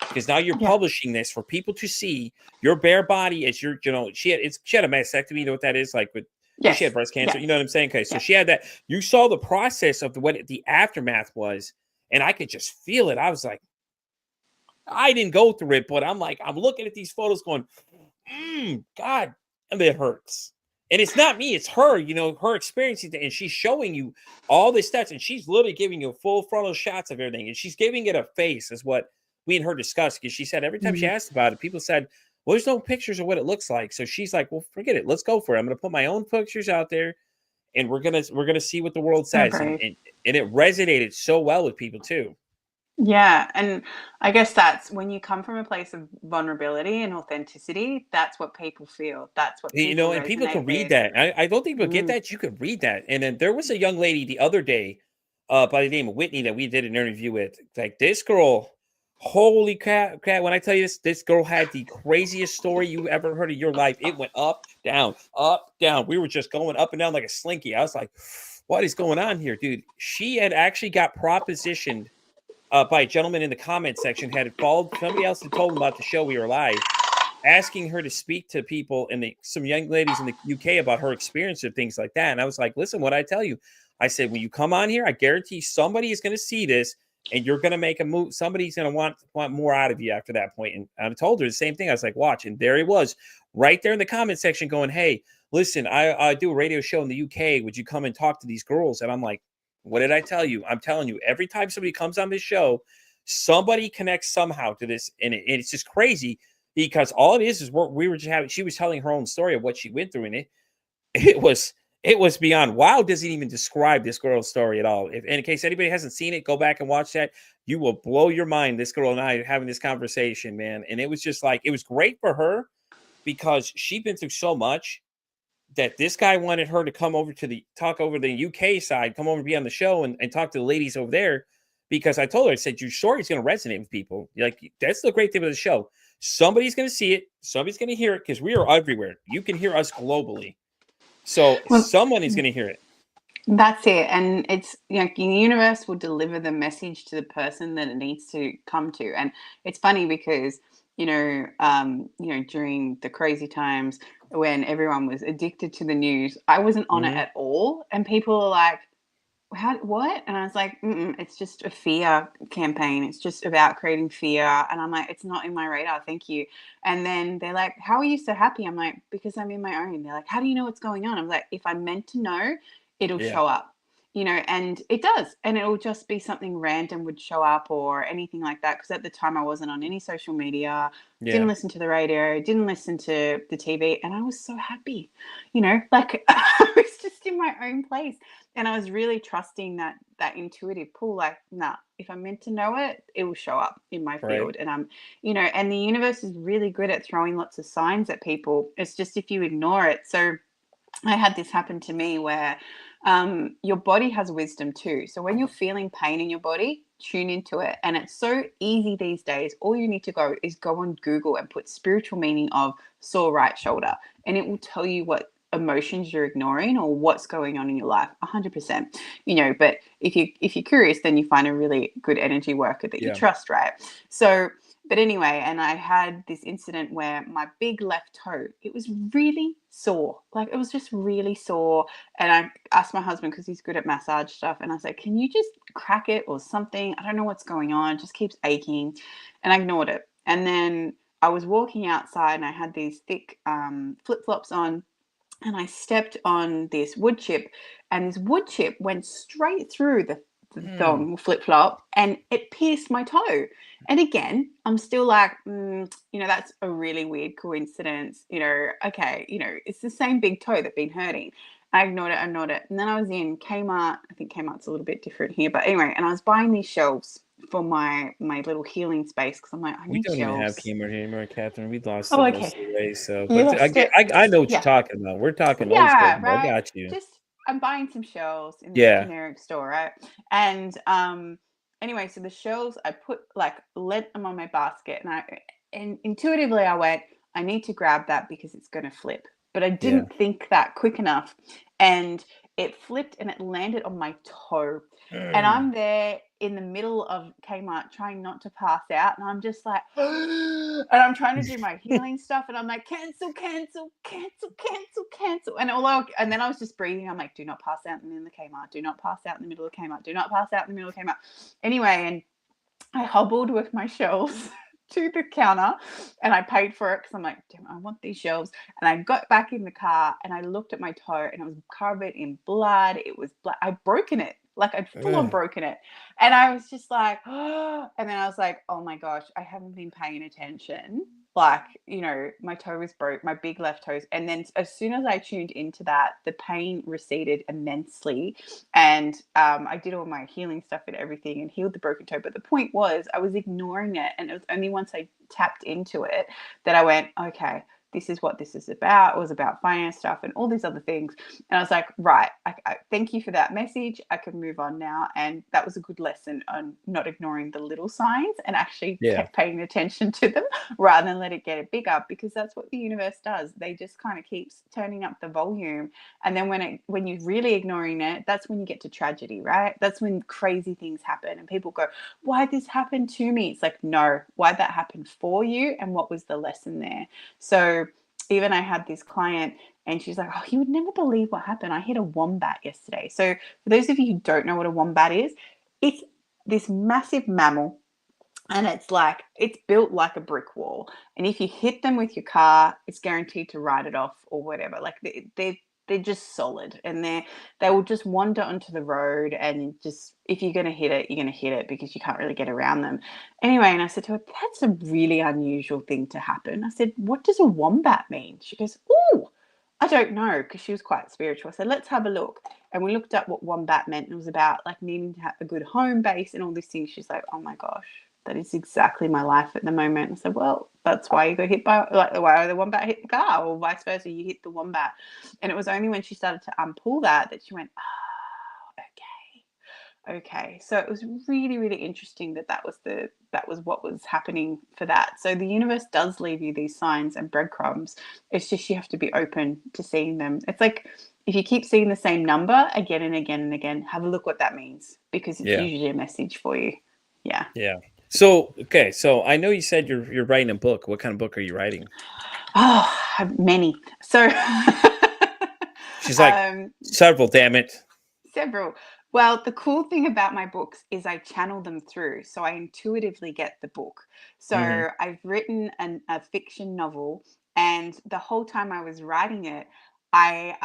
Because now you're Yeah. publishing this for people to see your bare body as she had a mastectomy. You know what that is? Like she had Yes. breast cancer. Yeah. You know what I'm saying? Okay, so Yeah. she had that. You saw the process of what the aftermath was, and I could just feel it. I was like, I didn't go through it, but I'm looking at these photos going, God, and it hurts. And it's not me, it's her, her experiencing it. And she's showing you all this stuff, and she's literally giving you full frontal shots of everything. And she's giving it a face, is what we and her discussed. Because she said every time she Mm. asked about it, people said, well, there's no pictures of what it looks like. So she's like, well, forget it. Let's go for it. I'm gonna put my own pictures out there, and we're gonna see what the world So says. And brave. and it resonated so well with people too. Yeah, and I guess that's when you come from a place of vulnerability and authenticity, that's what people feel. That's what people And people can resonate read with. that. I don't think people get Mm. that. You could read that. And then there was a young lady the other day, by the name of Whitney, that we did an interview with. Like, this girl, holy crap! When I tell you this girl had the craziest story you ever heard of your life. It went up, down, up, down. We were just going up and down like a slinky. I was like, what is going on here, dude? She had actually got propositioned by a gentleman in the comment section. Had followed somebody else had told him about the show. We were live, asking her to speak to people some young ladies in the UK about her experience of things like that. And I was like, listen, what I tell you, I said, when you come on here, I guarantee somebody is going to see this and you're going to make a move. Somebody's going to want more out of you after that point. And I told her the same thing. I was like, watch. And there he was right there in the comment section going, hey, listen, I do a radio show in the UK. Would you come and talk to these girls? And I'm like, what did I tell you? I'm telling you, every time somebody comes on this show, somebody connects somehow to this. And it's just crazy, because all it is what we were just having. She was telling her own story of what she went through, and it was beyond. Wow, doesn't even describe this girl's story at all. If in case anybody hasn't seen it, go back and watch that. You will blow your mind. This girl and I having this conversation, man, and it was just like, it was great for her because she'd been through so much that this guy wanted her to come over to talk over the UK side, come over and be on the show and talk to the ladies over there. Because I told her, I said, your story's going to resonate with people. Like, that's the great thing about the show. Somebody's going to see it. Somebody's going to hear it, because we are everywhere. You can hear us globally. So Well, someone is going to hear it. that's it. And it's, the universe will deliver the message to the person that it needs to come to. And it's funny because, during the crazy times when everyone was addicted to the news, I wasn't on it Mhm. at all. And people are like, what? And I was like, it's just a fear campaign. It's just about creating fear. And I'm like, it's not in my radar. Thank you. And then they're like, how are you so happy? I'm like, because I'm in my own. They're like, how do you know what's going on? I'm like, if I'm meant to know, it'll Yeah. show up, and it does. And it'll just be something random would show up or anything like that. Because at the time I wasn't on any social media, didn't Yeah. listen to the radio, didn't listen to the TV. And I was so happy, like I was just in my own place. And I was really trusting that intuitive pull, like, nah, if I'm meant to know it, it will show up in my Right. field. And and the universe is really good at throwing lots of signs at people. It's just if you ignore it. So I had this happen to me where your body has wisdom too. So when you're feeling pain in your body, tune into it. And it's so easy these days. All you need to go is go on Google and put spiritual meaning of sore right shoulder, and it will tell you what emotions you're ignoring or what's going on in your life 100%. But if you're curious, then you find a really good energy worker that you Yeah. trust, right? So but anyway, and I had this incident where my big left toe, it was really sore. Like it was just really sore. And I asked my husband, because he's good at massage stuff, and I was like, can you just crack it or something? I don't know what's going on. It just keeps aching. And I ignored it. And then I was walking outside and I had these thick flip-flops on, and I stepped on this wood chip, and this wood chip went straight through the thong flip flop, and it pierced my toe. And again, I'm still like, that's a really weird coincidence. Okay, it's the same big toe that's been hurting. I ignored it. And then I was in Kmart. I think Kmart's a little bit different here, but anyway, and I was buying these shelves for my little healing space, because I'm like, I We need don't even have shelves. Kmart anymore, Catherine. We lost Oh, it okay. most of the way. So, You but lost it. I know what you're Yeah. talking about. We're talking old school. Yeah, I right. got you. Just I'm buying some shelves in this Yeah. generic store, right? And anyway, so the shelves, I put like let them on my basket, and intuitively I went, I need to grab that because it's going to flip. But I Yeah. didn't think that quick enough, and it flipped and it landed on my toe. And I'm there in the middle of Kmart trying not to pass out. And I'm just like, and I'm trying to do my healing stuff. And I'm like, cancel, cancel, cancel, cancel, cancel. And then I was just breathing. I'm like, do not pass out in the middle of Kmart. Do not pass out in the middle of Kmart. Do not pass out in the middle of Kmart. Anyway, and I hobbled with my shelves to the counter, and I paid for it because I'm like, damn, I want these shelves. And I got back in the car and I looked at my toe, and it was covered in blood. It was blood. I'd broken it. Like I'd full on broken it. And I was just like, oh, and then I was like, oh my gosh, I haven't been paying attention. Like, my toe was broke, my big left toe. And then as soon as I tuned into that, the pain receded immensely. And I did all my healing stuff and everything and healed the broken toe. But the point was, I was ignoring it. And it was only once I tapped into it that I went, okay, this is what this is about. It was about finance stuff and all these other things. And I was like, right, I thank you for that message. I can move on now. And that was a good lesson on not ignoring the little signs and actually kept paying attention to them rather than let it get bigger, because that's what the universe does. They just kind of keeps turning up the volume. And then when you're really ignoring it, that's when you get to tragedy, right? That's when crazy things happen and people go, why'd this happen to me? It's like, no, why'd that happen for you? And what was the lesson there? So even I had this client, and she's like, oh, you would never believe what happened. I hit a wombat yesterday. So for those of you who don't know what a wombat is, it's this massive mammal, and it's built like a brick wall. And if you hit them with your car, it's guaranteed to ride it off or whatever. Like they're just solid, and they will just wander onto the road, and just, if you're going to hit it, you're going to hit it because you can't really get around them. Anyway, and I said to her, that's a really unusual thing to happen. I said, what does a wombat mean? She goes, oh, I don't know, because she was quite spiritual. I said, let's have a look. And we looked up what wombat meant. And it was about like needing to have a good home base and all these things. She's like, oh my gosh, that is exactly my life at the moment. I said, well, that's why you got hit by, like, why the wombat hit the car, or vice versa, you hit the wombat. And it was only when she started to unpull that she went, oh, okay. So it was really, really interesting that was what was happening for that. So the universe does leave you these signs and breadcrumbs. It's just you have to be open to seeing them. It's like, if you keep seeing the same number again and again and again, have a look what that means, because it's usually a message for you. Yeah. Yeah. So, okay. So I know you said you're writing a book. What kind of book are you writing? Oh, many. So She's like, several, damn it. Several. Well, the cool thing about my books is I channel them through, so I intuitively get the book. So I've written a fiction novel, and the whole time I was writing it, I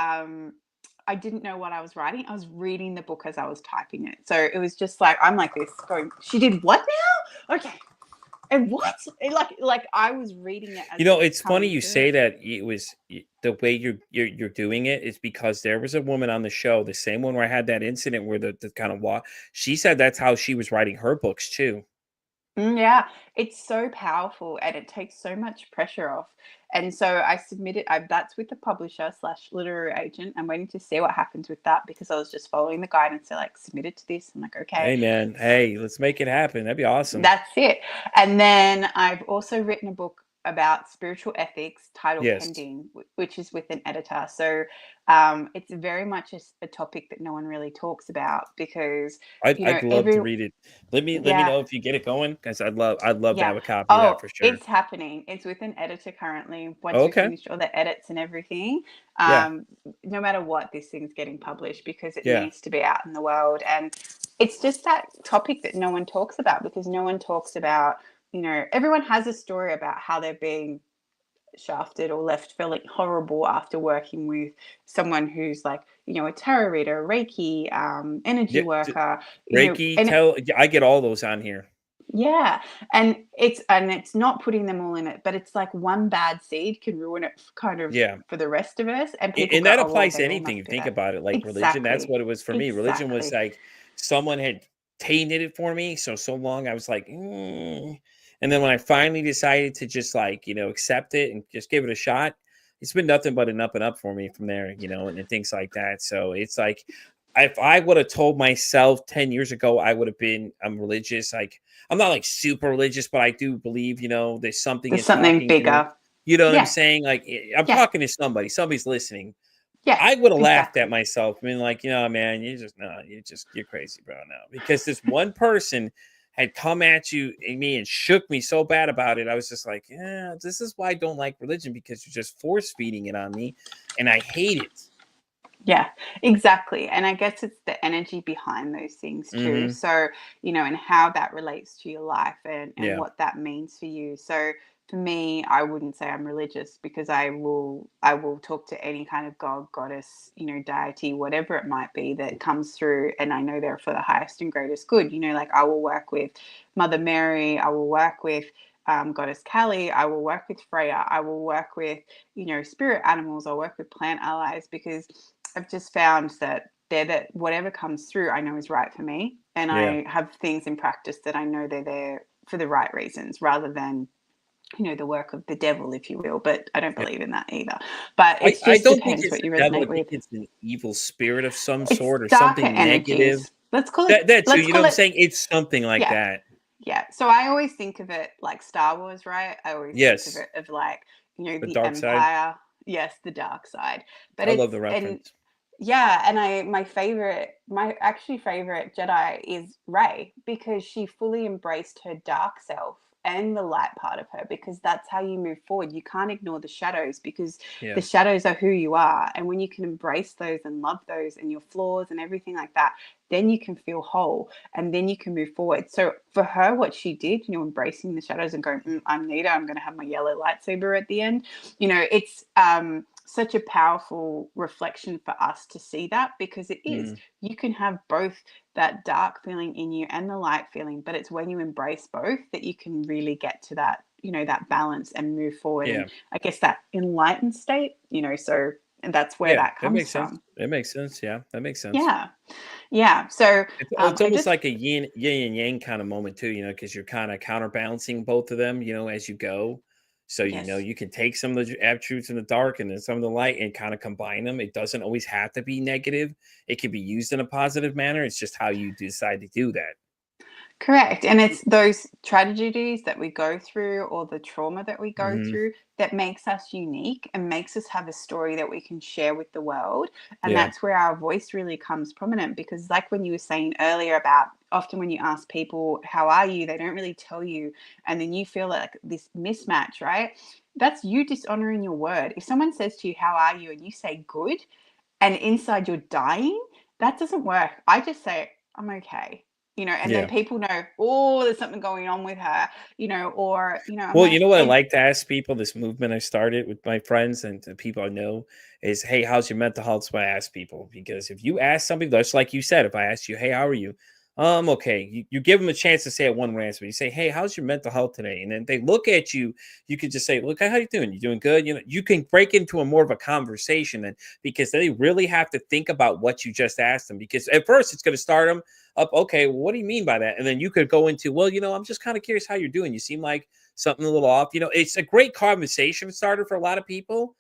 didn't know what I was writing. I was reading the book as I was typing it. So it was just like, I'm like this, going, she did what now? Okay. And what? Like I was reading it as It's funny you say that. It was the way you're doing it is because there was a woman on the show, the same one where I had that incident where the kind of walk. She said that's how she was writing her books too. Yeah, it's so powerful and it takes so much pressure off. And so I submitted, that's with the publisher slash literary agent. I'm waiting to see what happens with that because I was just following the guidance. They're like, submit it to this. I'm like, okay, Hey man, hey, let's make it happen. That'd be awesome. that's it. And then I've also written a book about spiritual ethics titled Yes. Pending, which is with an editor. So it's very much a topic that no one really talks about because, I'd love to every, read it. Let me yeah. know if you get it going, because I'd love to Yeah. have a copy of that Oh, for sure. it's happening. It's with an editor currently. Once we Okay. finish all the edits and everything, Yeah. um, no matter what, this thing's getting published because it Yeah. needs to be out in the world. And it's just that topic that no one talks about because no one talks about, everyone has a story about how they're being shafted or left feeling horrible after working with someone who's like, a tarot reader, Reiki, energy Yeah. worker, Reiki, and I get all those on here. yeah, and it's not putting them all in it, but it's like one bad seed can ruin it kind of Yeah. for the rest of us, and people And go, that "Oh, well, applies to they all anything. must If you do think that." about it, like religion, that's Exactly. what it was for me. Religion was Exactly. like someone had tainted it for me. So long I was like, and then when I finally decided to just like, accept it and just give it a shot, it's been nothing but an up and up for me from there, and things like that. So it's like, if I would have told myself 10 years ago, I'm religious. Like, I'm not like super religious, but I do believe, there's something There's is something talking to me. bigger. You know what I'm Yeah. saying? Like, I'm Yeah. talking to somebody's listening. Yeah. I would have laughed at Exactly. myself. I mean, like, man, you're crazy, bro. Now, because this one person had come at me and shook me so bad about it. I was just like, yeah, this is why I don't like religion, because you're just force feeding it on me, and I hate it. Yeah, exactly. And I guess it's the energy behind those things too. Hmm. So, and how that relates to your life and Yeah, what that means for you. So for me, I wouldn't say I'm religious because I will talk to any kind of god, goddess, deity, whatever it might be that comes through, and I know they're for the highest and greatest good. Like I will work with Mother Mary, I will work with Goddess Kali, I will work with Freya, I will work with, spirit animals, I'll work with plant allies because I've just found that whatever comes through, I know is right for me, and yeah. I have things in practice that I know they're there for the right reasons, rather than the work of the devil, if you will. But I don't Yeah. believe in that either. But I, it I just don't think depends it's what the you devil. I resonate think with. it's an evil spirit of some It's sort, or darker something negative. energies. Let's call it. That too. Let's You know call what I'm it. saying? It's something like Yeah, that. yeah. So I always think of it like Star Wars, right? I always think of Yes. it of like The the dark side. Empire. Yes, the dark side. But I love it's the and reference. yeah, and my actually favorite Jedi is Rey because she fully embraced her dark self and the light part of her because that's how you move forward. You can't ignore the shadows because the Yeah. shadows are who you are. And when you can embrace those and love those and your flaws and everything like that, then you can feel whole and then you can move forward. So for her, what she did, embracing the shadows and going, I'm Nita, I'm going to have my yellow lightsaber at the end. It's such a powerful reflection for us to see that because it is. Mm, You can have both that dark feeling in you and the light feeling, but it's when you embrace both that you can really get to that, that balance and move forward. yeah. And I guess that enlightened state, so and that's where Yeah, that that comes makes sense. from. It makes sense. Yeah, that makes sense. Yeah. Yeah. So It's I almost just like a yin and yang kind of moment too, because you're kind of counterbalancing both of them, as you go. So, yes. you can take some of the attributes in the dark and then some of the light and kind of combine them. It doesn't always have to be negative. It can be used in a positive manner. It's just how you decide to do that. Correct. And it's those tragedies that we go through or the trauma that we go Hmm. through that makes us unique and makes us have a story that we can share with the world. And Yeah. that's where our voice really comes prominent because, like when you were saying earlier about often when you ask people, how are you? They don't really tell you. And then you feel like this mismatch, right? That's you dishonoring your word. If someone says to you, how are you? And you say good, and inside you're dying, that doesn't work. I just say, I'm okay. And then Yeah. people know, oh, there's something going on with her, or, I'm Well, like, you know what I and like to ask people, this movement I started with my friends and the people I know is, hey, how's your mental health? That's what I ask people. Because if you ask somebody, just like you said, if I asked you, hey, how are you? Okay. You give them a chance to say it one answer. You say, hey, how's your mental health today? And then they look at you. You could just say, look, how you doing? You doing good? You know, you can break into a more of a conversation then, because they really have to think about what you just asked them. Because at first it's going to start them up. Okay, well, what do you mean by that? And then you could go into, well, I'm just kind of curious how you're doing. You seem like something a little off. It's a great conversation starter for a lot of people.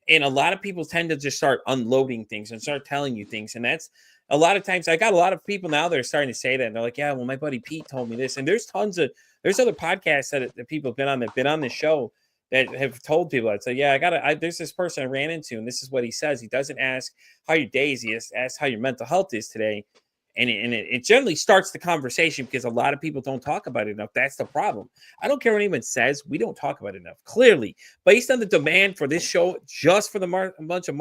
And a lot of people tend to just start unloading things and start telling you things. And that's a lot of times I got a lot of people now that are starting to say that. And they're like, yeah, well, my buddy Pete told me this. And there's other podcasts that people have been on the show that have told people that. So yeah, there's this person I ran into, and this is what he says. He doesn't ask how your day is, he asks how your mental health is today. And it generally starts the conversation because a lot of people don't talk about it enough. That's the problem. I don't care what anyone says. We don't talk about it enough. Clearly, based on the demand for this show, just for the month of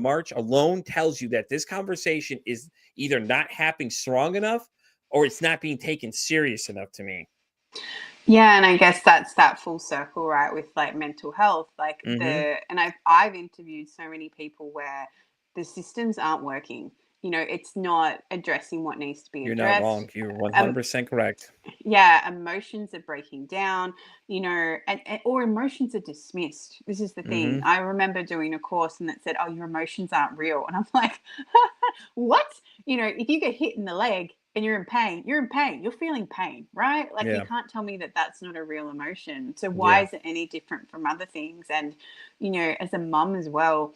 March alone tells you that this conversation is either not happening strong enough or it's not being taken serious enough to me. Yeah, and I guess that's that full circle, right? With like mental health, Mm-hmm. and I've interviewed so many people where the systems aren't working. It's not addressing what needs to be You're not addressed. wrong. You're Um, 100% correct. yeah, emotions are breaking down, or emotions are dismissed. This is the thing. Mm-hmm. I remember doing a course and it said, oh, your emotions aren't real. And I'm like, what? If you get hit in the leg and you're in pain, you're in pain. You're feeling pain, right? Like, you Yeah. can't tell me that that's not a real emotion. So why Yeah. is it any different from other things? And, as a mum as well,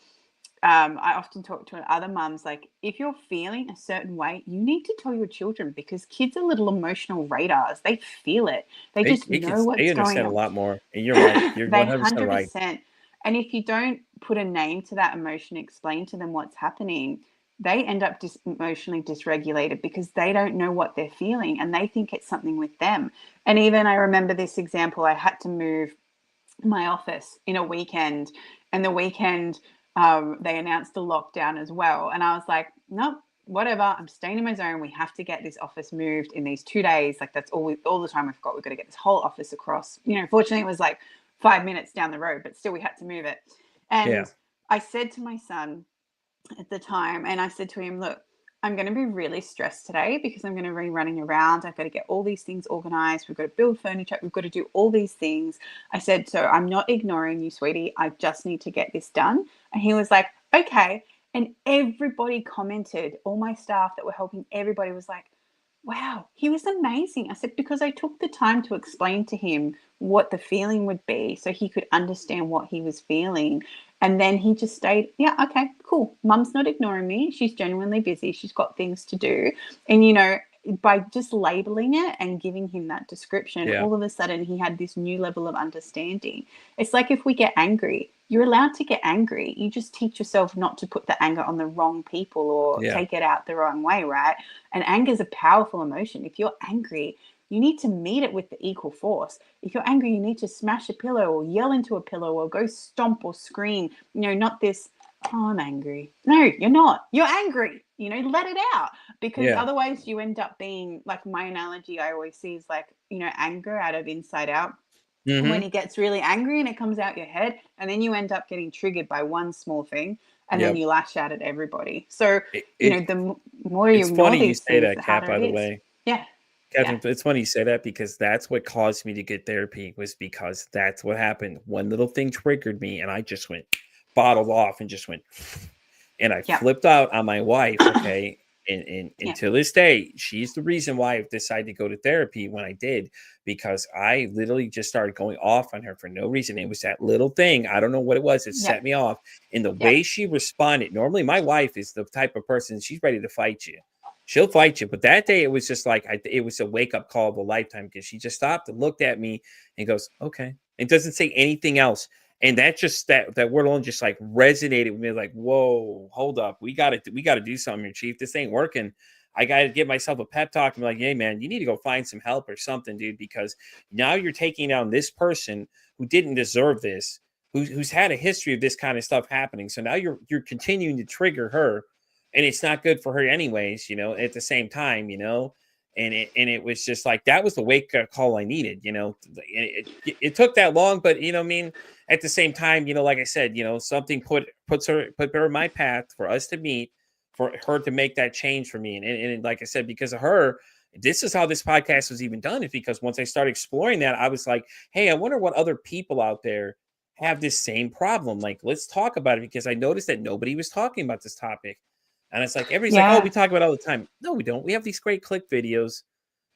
I often talk to other mums, like, if you're feeling a certain way, you need to tell your children, because kids are little emotional radars. They feel it. They just know They what's going understand a on. lot more. And you're right. You're They 100% right. 100%. And if you don't put a name to that emotion, explain to them what's happening, they end up emotionally dysregulated because they don't know what they're feeling and they think it's something with them. And even I remember this example, I had to move my office in a weekend, and the weekend they announced the lockdown as well, and I was like, nope, whatever, I'm staying in my zone. We have to get this office moved in these 2 days. Like, that's all the time we've got to get this whole office across. Fortunately it was like 5 minutes down the road, but still we had to move it. Yeah. And I said to my son at the time, and I said to him, look, I'm going to be really stressed today because I'm going to be running around. I've got to get all these things organized. We've got to build furniture. We've got to do all these things. I said, so I'm not ignoring you, sweetie. I just need to get this done. And he was like, okay. And everybody commented, all my staff that were helping, everybody was like, wow, he was amazing. I said, because I took the time to explain to him what the feeling would be so he could understand what he was feeling. And then he just stayed, yeah, okay, cool. Mum's not ignoring me. She's genuinely busy. She's got things to do. And, by just labeling it and giving him that description, Yeah. all of a sudden he had this new level of understanding. It's like if we get angry, you're allowed to get angry. You just teach yourself not to put the anger on the wrong people or Yeah. take it out the wrong way, right? And anger is a powerful emotion. If you're angry, you need to meet it with the equal force. If you're angry, you need to smash a pillow or yell into a pillow or go stomp or scream. Not this, oh, I'm angry. No, you're not. You're angry. Let it out. Because Yeah. otherwise you end up being, like, my analogy I always see is like, anger out of inside out. When Mm-hmm. it gets really angry and it comes out your head, and then you end up getting triggered by one small thing, and then Yep. you lash out at everybody. So, It, it the more you it's ignore funny you these say things, that, the Kat, harder by it the is. way. Yeah. Yeah. Catherine, it's funny you say that because that's what caused me to get therapy, was because that's what happened. One little thing triggered me and I just went bottled off and just went and I Yeah. flipped out on my wife. Okay. And Yeah. to this day, she's the reason why I decided to go to therapy when I did, because I literally just started going off on her for no reason. It was that little thing. I don't know what it was. It Yeah. set me off. And the Yeah. way she responded, normally my wife is the type of person, she's ready to fight you. She'll fight you. But that day, it was just like, it was a wake up call of a lifetime, because she just stopped and looked at me and goes, okay. It doesn't say anything else. And that word alone just like resonated with me, like, whoa, hold up. We gotta do something here, Chief. This ain't working. I gotta give myself a pep talk and be like, hey man, you need to go find some help or something, dude, because now you're taking down this person who didn't deserve this, who's had a history of this kind of stuff happening. So now you're continuing to trigger her, and it's not good for her anyways, at the same time, and it was just like, that was the wake up call I needed, it took that long, but I mean, at the same time, like I said, something put her in my path for us to meet, for her to make that change for me. And like I said, because of her, this is how this podcast was even done. Is because once I started exploring that, I was like, hey, I wonder what other people out there have this same problem. Like, let's talk about it, because I noticed that nobody was talking about this topic. And it's like everybody's like, oh, we Yeah. talk about it all the time. No, we don't. We have these great click videos.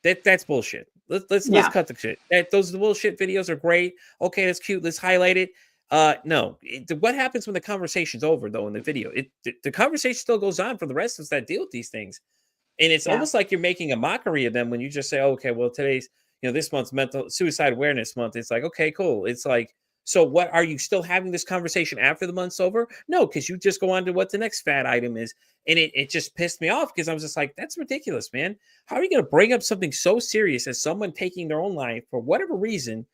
That's bullshit. Let's Yeah. cut the shit. Those bullshit videos are great. Okay, that's cute. Let's highlight it. No. What happens when the conversation's over though in the video? The conversation still goes on for the rest of us that deal with these things. And it's Yeah. almost like you're making a mockery of them when you just say, oh, okay, well, today's, this month's mental suicide awareness month. It's like, okay, cool. It's like, so what, are you still having this conversation after the month's over? No, because you just go on to what the next fat item is. And it just pissed me off, because I was just like, that's ridiculous, man. How are you going to bring up something so serious as someone taking their own life for whatever reason,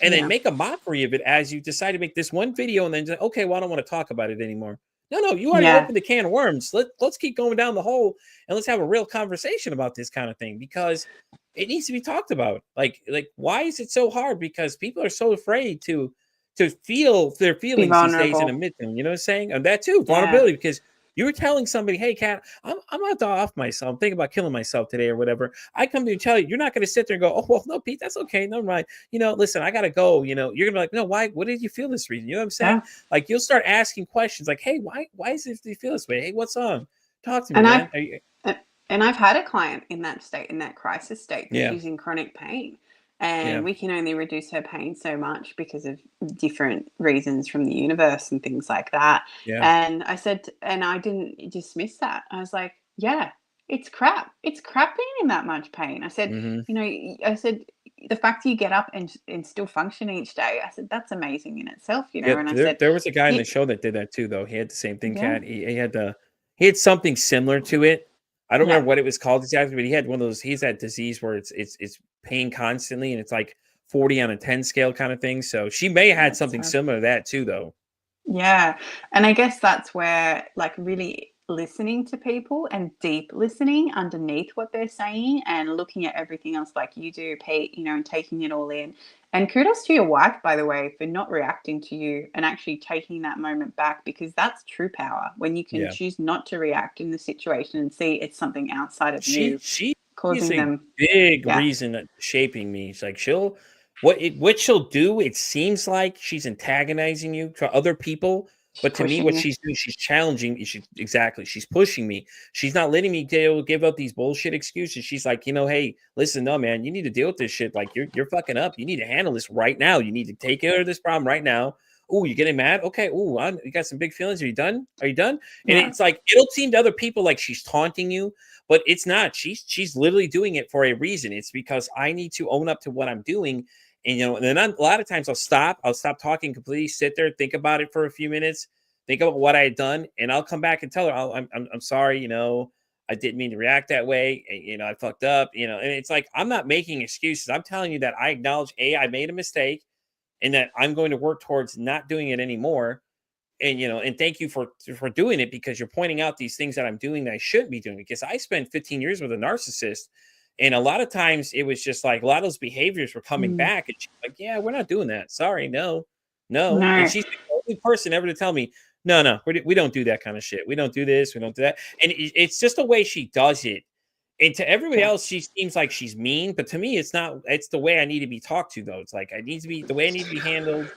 and then Yeah. make a mockery of it as you decide to make this one video and then say, okay, well, I don't want to talk about it anymore. No, you already Yeah. opened a can of worms. Let's keep going down the hole, and let's have a real conversation about this kind of thing, because it needs to be talked about. Like why is it so hard? Because people are so afraid to feel their Be feelings these days and vulnerable. admit them. You know what I'm saying? And that too, Yeah. vulnerability, because you were telling somebody, hey, Kat, I'm about to off myself. I'm thinking about killing myself today or whatever. I come to you and tell you, you're not going to sit there and go, oh, well, no, Pete, that's okay. Never mind. Listen, I got to go. You're going to be like, no, why? What did you feel this reason? You know what I'm saying? Yeah. Like, you'll start asking questions like, hey, why is it you feel this way? Hey, what's on? Talk to me, And man. I've had a client in that state, in that crisis state, that Yeah. she's in chronic pain, Yeah. and we can only reduce her pain so much because of different reasons from the universe and things like that. Yeah. And I said, and I didn't dismiss that. I was like, yeah, it's crap. It's crap being in that much pain. I said, Mhm. I said, the fact that you get up and still function each day, I said, that's amazing in itself, Yeah, And I there said, there was a guy in the you, show that did that too, though. He had the same thing, yeah, Cat. He had something similar to it. I don't yeah, remember what it was called exactly, but he had one of those. He's that disease where it's pain constantly, and it's like 40 on a 10 scale kind of thing. So she may have had that's something hard. similar to that too, though. Yeah. And I guess that's where, like, really listening to people and deep listening underneath what they're saying and looking at everything else like you do, Pete, and taking it all in. And kudos to your wife, by the way, for not reacting to you and actually taking that moment back, because that's true power when you can Yeah. choose not to react in the situation and see it's something outside of you She is causing a them. big Yeah. reason that shaping me. It's like what she'll do, it seems like she's antagonizing you to other people, She's but to me, pushing what you. she's doing, she's challenging. She's pushing me. She's not letting me give out these bullshit excuses. She's like, hey, listen, no, man, you need to deal with this shit. Like you're fucking up. You need to handle this right now. You need to take care of this problem right now. Oh, you getting mad? Okay. Oh, you got some big feelings. Are you done? Are you done? And Yeah. it's like it'll seem to other people like she's taunting you, but it's not. She's literally doing it for a reason. It's because I need to own up to what I'm doing. And and then a lot of times I'll stop talking completely, sit there, think about it for a few minutes, think about what I had done, and I'll come back and tell her, I'm sorry, I didn't mean to react that way. And, I fucked up, and it's like, I'm not making excuses. I'm telling you that I acknowledge, I made a mistake, and that I'm going to work towards not doing it anymore. And thank you for doing it, because you're pointing out these things that I'm doing that I shouldn't be doing, because I spent 15 years with a narcissist. And a lot of times it was just like a lot of those behaviors were coming Mm. back, and she's like, yeah, we're not doing that. Sorry, no. And No. she's the only person ever to tell me, no, we don't do that kind of shit. We don't do this. We don't do that. And it's just the way she does it. And to everybody Yeah. else, she seems like she's mean, but to me, it's not. It's the way I need to be talked to, though. It's like the way I need to be handled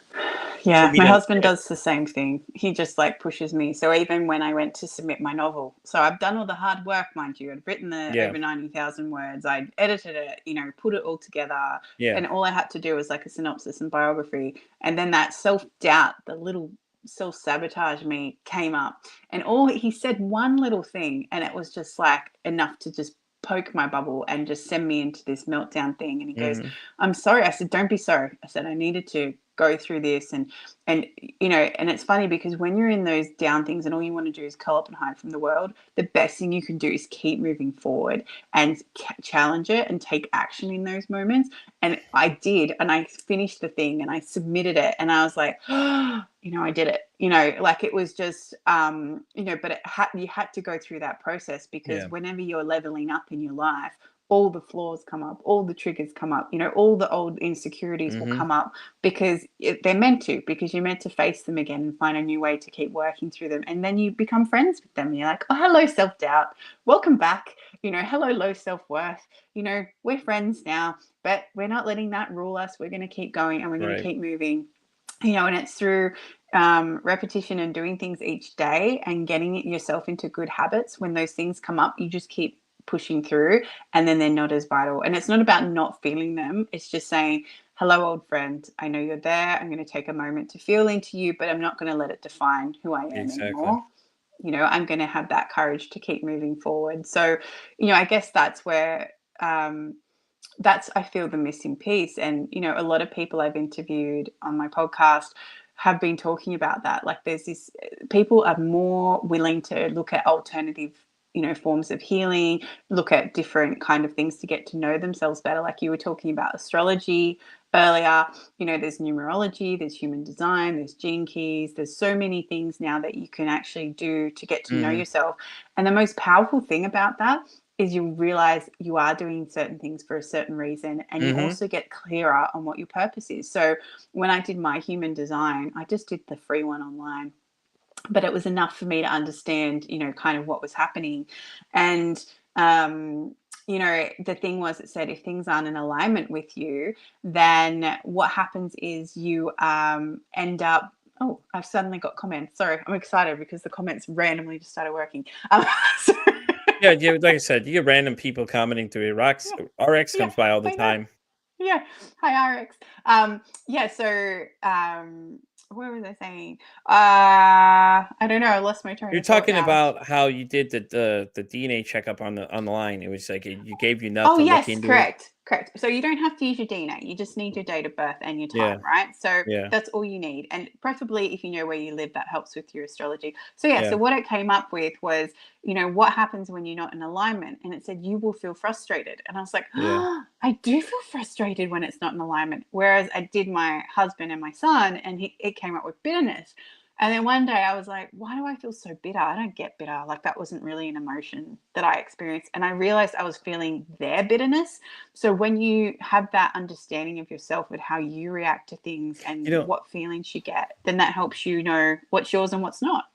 for Yeah, me my to husband understand. does the same thing. He just like pushes me. So even when I went to submit my novel, so I've done all the hard work, mind you. I'd written the Yeah, over 90,000 words. I'd edited it, put it all together. yeah. And all I had to do was like a synopsis and biography. And then that self doubt, the little self sabotage me came up. And he said one little thing, and it was just like enough to just poke my bubble and just send me into this meltdown thing. And he goes, Mhm. I'm sorry. I said, don't be sorry. I said, I needed to go through this. And and it's funny because when you're in those down things and all you want to do is curl up and hide from the world, the best thing you can do is keep moving forward and challenge it and take action in those moments. And I did, and I finished the thing and I submitted it, and I was like, I did it. Like it was just but you had to go through that process, because Yeah. whenever you're leveling up in your life, all the flaws come up, all the triggers come up, all the old insecurities will come up because they're meant to, because you're meant to face them again and find a new way to keep working through them. And then you become friends with them. You're like, oh, hello, self-doubt. Welcome back. Hello, low self-worth. We're friends now, but we're not letting that rule us. We're going to keep going and we're going to keep moving. And it's through repetition and doing things each day and getting yourself into good habits. When those things come up, you just keep pushing through, and then they're not as vital. And it's not about not feeling them. It's just saying, hello, old friend. I know you're there. I'm going to take a moment to feel into you, but I'm not going to let it define who I am anymore. I'm going to have that courage to keep moving forward. So, I guess that's where I feel the missing piece. And, a lot of people I've interviewed on my podcast have been talking about that. Like there's this, people are more willing to look at alternative forms of healing, look at different kind of things to get to know themselves better. Like you were talking about astrology earlier, there's numerology, there's human design, there's gene keys, there's so many things now that you can actually do to get to know yourself. And the most powerful thing about that is you realize you are doing certain things for a certain reason, and you also get clearer on what your purpose is. So when I did my human design, I just did the free one online, but it was enough for me to understand, kind of what was happening. And, the thing was, it said, if things aren't in alignment with you, then what happens is you end up, oh, I've suddenly got comments. Sorry, I'm excited because the comments randomly just started working. So Yeah, like I said, you get random people commenting through RX comes by all the time. Yeah. Hi, RX. Yeah, so what was I saying? I don't know. I lost my train You're of thought talking now. about how you did the DNA checkup on the line. It was like you gave you enough Oh, to look yes, into it. correct. So you don't have to use your DNA. You just need your date of birth and your Yeah, time, right? So yeah, that's all you need. And preferably if you know where you live, that helps with your astrology. So yeah, yeah, so what it came up with was, what happens when you're not in alignment? And it said you will feel frustrated. And I was like, yeah. oh, I do feel frustrated when it's not in alignment. Whereas I did my husband and my son, and it came up with bitterness. And then one day I was like, why do I feel so bitter? I don't get bitter. Like that wasn't really an emotion that I experienced. And I realized I was feeling their bitterness. So when you have that understanding of yourself and how you react to things and what feelings you get, then that helps you know what's yours and what's not.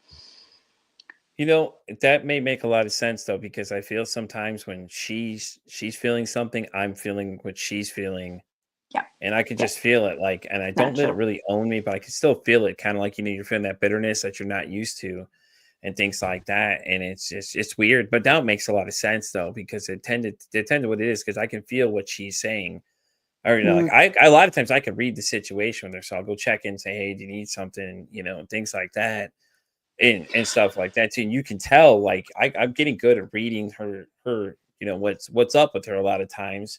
That may make a lot of sense though, because I feel sometimes when she's feeling something, I'm feeling what she's feeling. Yeah. And I could Yeah. just feel it, like, and I don't let it Natural. really own me, but I can still feel it, kind of like you're feeling that bitterness that you're not used to, and things like that. And it's weird, but now it makes a lot of sense though, because it tended what it is, because I can feel what she's saying, or like I a lot of times I can read the situation with her, so I'll go check in and say, hey, do you need something, and things like that, and stuff like that too. And you can tell, like I'm getting good at reading her, what's up with her a lot of times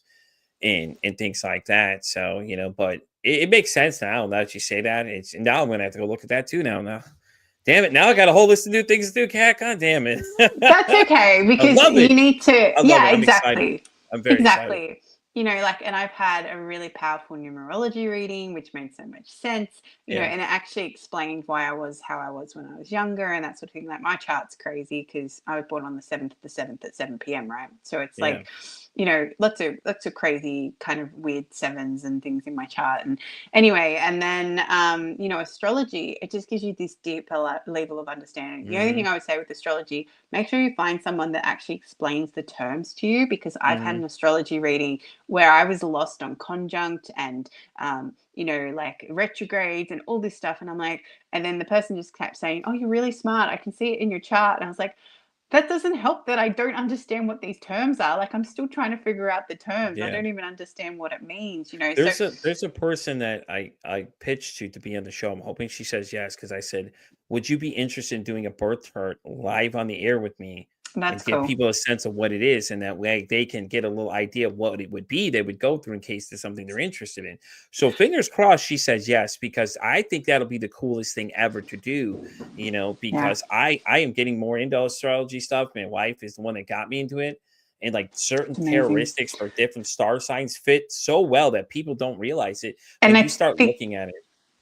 and things like that. So, but it makes sense now that you say that. Now I'm gonna have to go look at that too now. Damn it. Now I got a whole list of new things to do, Cat. God damn it. That's okay, I because love you it. need to, I love it. yeah, I'm excited. exactly. I'm very excited. Exactly. And I've had a really powerful numerology reading, which made so much sense, Yeah. and it actually explained why I was how I was when I was younger and that sort of thing. Like my chart's crazy because I was born on the 7th of the 7th at 7 p.m., right? So it's Yeah. like, lots of crazy kind of weird sevens and things in my chart. And anyway, and then, astrology, it just gives you this deeper level of understanding. The only Hmm. thing I would say with astrology, make sure you find someone that actually explains the terms to you, because I've had Hmm. an astrology reading where I was lost on conjunct and, like retrogrades and all this stuff. And I'm like, and then the person just kept saying, oh, you're really smart. I can see it in your chart. And I was like, that doesn't help that I don't understand what these terms are. Like I'm still trying to figure out the terms. I Yeah. don't even understand what it means, So There's a person that I pitched to be on the show. I'm hoping she says yes, because I said, would you be interested in doing a birth chart live on the air with me and that's give cool. people a sense of what it is, and that way they can get a little idea of what it would be they would go through in case there's something they're interested in. So fingers crossed she says yes, because I think that'll be the coolest thing ever to do, Yeah, because I am getting more into astrology stuff. My wife is the one that got me into it. And like certain it's amazing. characteristics for different star signs fit so well that people don't realize it And when you I start think looking at it.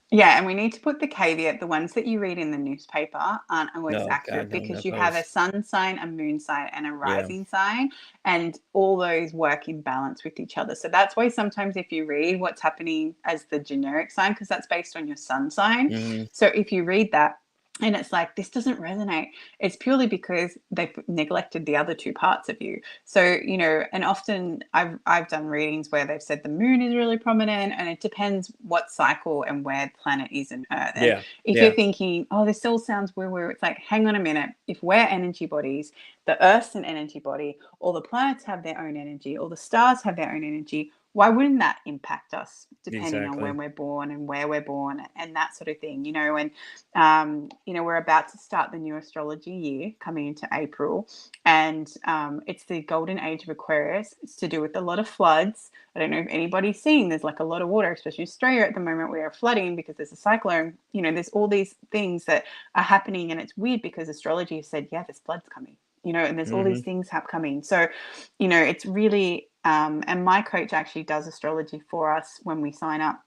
Yeah, and we need to put the caveat, the ones that you read in the newspaper aren't always No, accurate God, no, because not you have a those. sun sign, a moon sign, and a Yeah. rising sign, and all those work in balance with each other. So that's why sometimes if you read what's happening as the generic sign, because that's based on your sun sign. Hmm. So if you read that and it's like, this doesn't resonate, it's purely because they've neglected the other two parts of you. So, and often I've done readings where they've said the moon is really prominent, and it depends what cycle and where the planet is in Earth. And Yeah. if you're Yeah. thinking, oh, this all sounds woo-woo, it's like, hang on a minute. If we're energy bodies, the Earth's an energy body, all the planets have their own energy, all the stars have their own energy. Why wouldn't that impact us depending on when Exactly. we're born and where we're born and that sort of thing, and we're about to start the new astrology year coming into April, and it's the golden age of Aquarius. It's to do with a lot of floods. I don't know if anybody's seen, there's like a lot of water, especially in Australia at the moment. We are flooding because there's a cyclone. There's all these things that are happening, and it's weird because astrology has said, yeah, there's floods coming, and there's all these Hmm. things coming. So, it's really, and my coach actually does astrology for us when we sign up,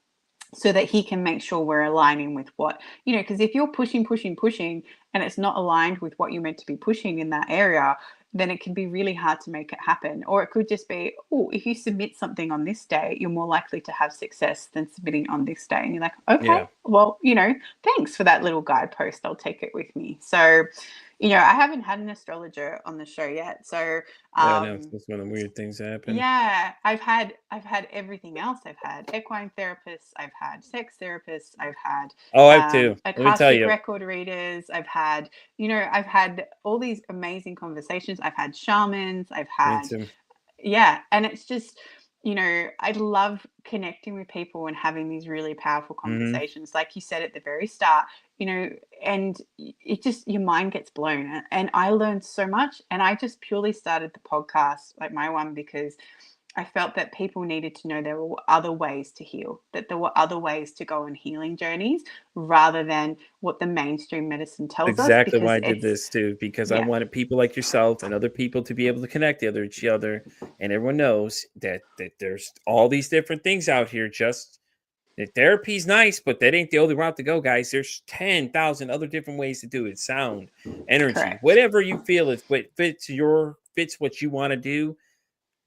so that he can make sure we're aligning with what, because if you're pushing and it's not aligned with what you're meant to be pushing in that area, then it can be really hard to make it happen. Or it could just be, oh, if you submit something on this day, you're more likely to have success than submitting on this day. And you're like, okay, Yeah. well, thanks for that little guidepost, I'll take it with me. So, I haven't had an astrologer on the show yet, so Yeah. No, um that's one of the weird things that happen. yeah, I've had everything else. I've had equine therapists, I've had sex therapists, I've had Oh, I have too. Let me tell Akashic you. record readers, I've had all these amazing conversations. I've had shamans, I've Me had, too. yeah, and it's just, I love connecting with people and having these really powerful Hmm. conversations, like you said at the very start, you know and it just, your mind gets blown, and I learned so much, and I just purely started the podcast, like my one, because I felt that people needed to know there were other ways to heal, that there were other ways to go on healing journeys rather than what the mainstream medicine tells us, Exactly why because I did it's, this too, because I yeah, wanted people like yourself and other people to be able to connect the other each other, and everyone knows that there's all these different things out here. Just that therapy's nice, but that ain't the only route to go, guys. There's 10,000 other different ways to do it. Sound, energy, correct. whatever you feel is what fits what you want to do.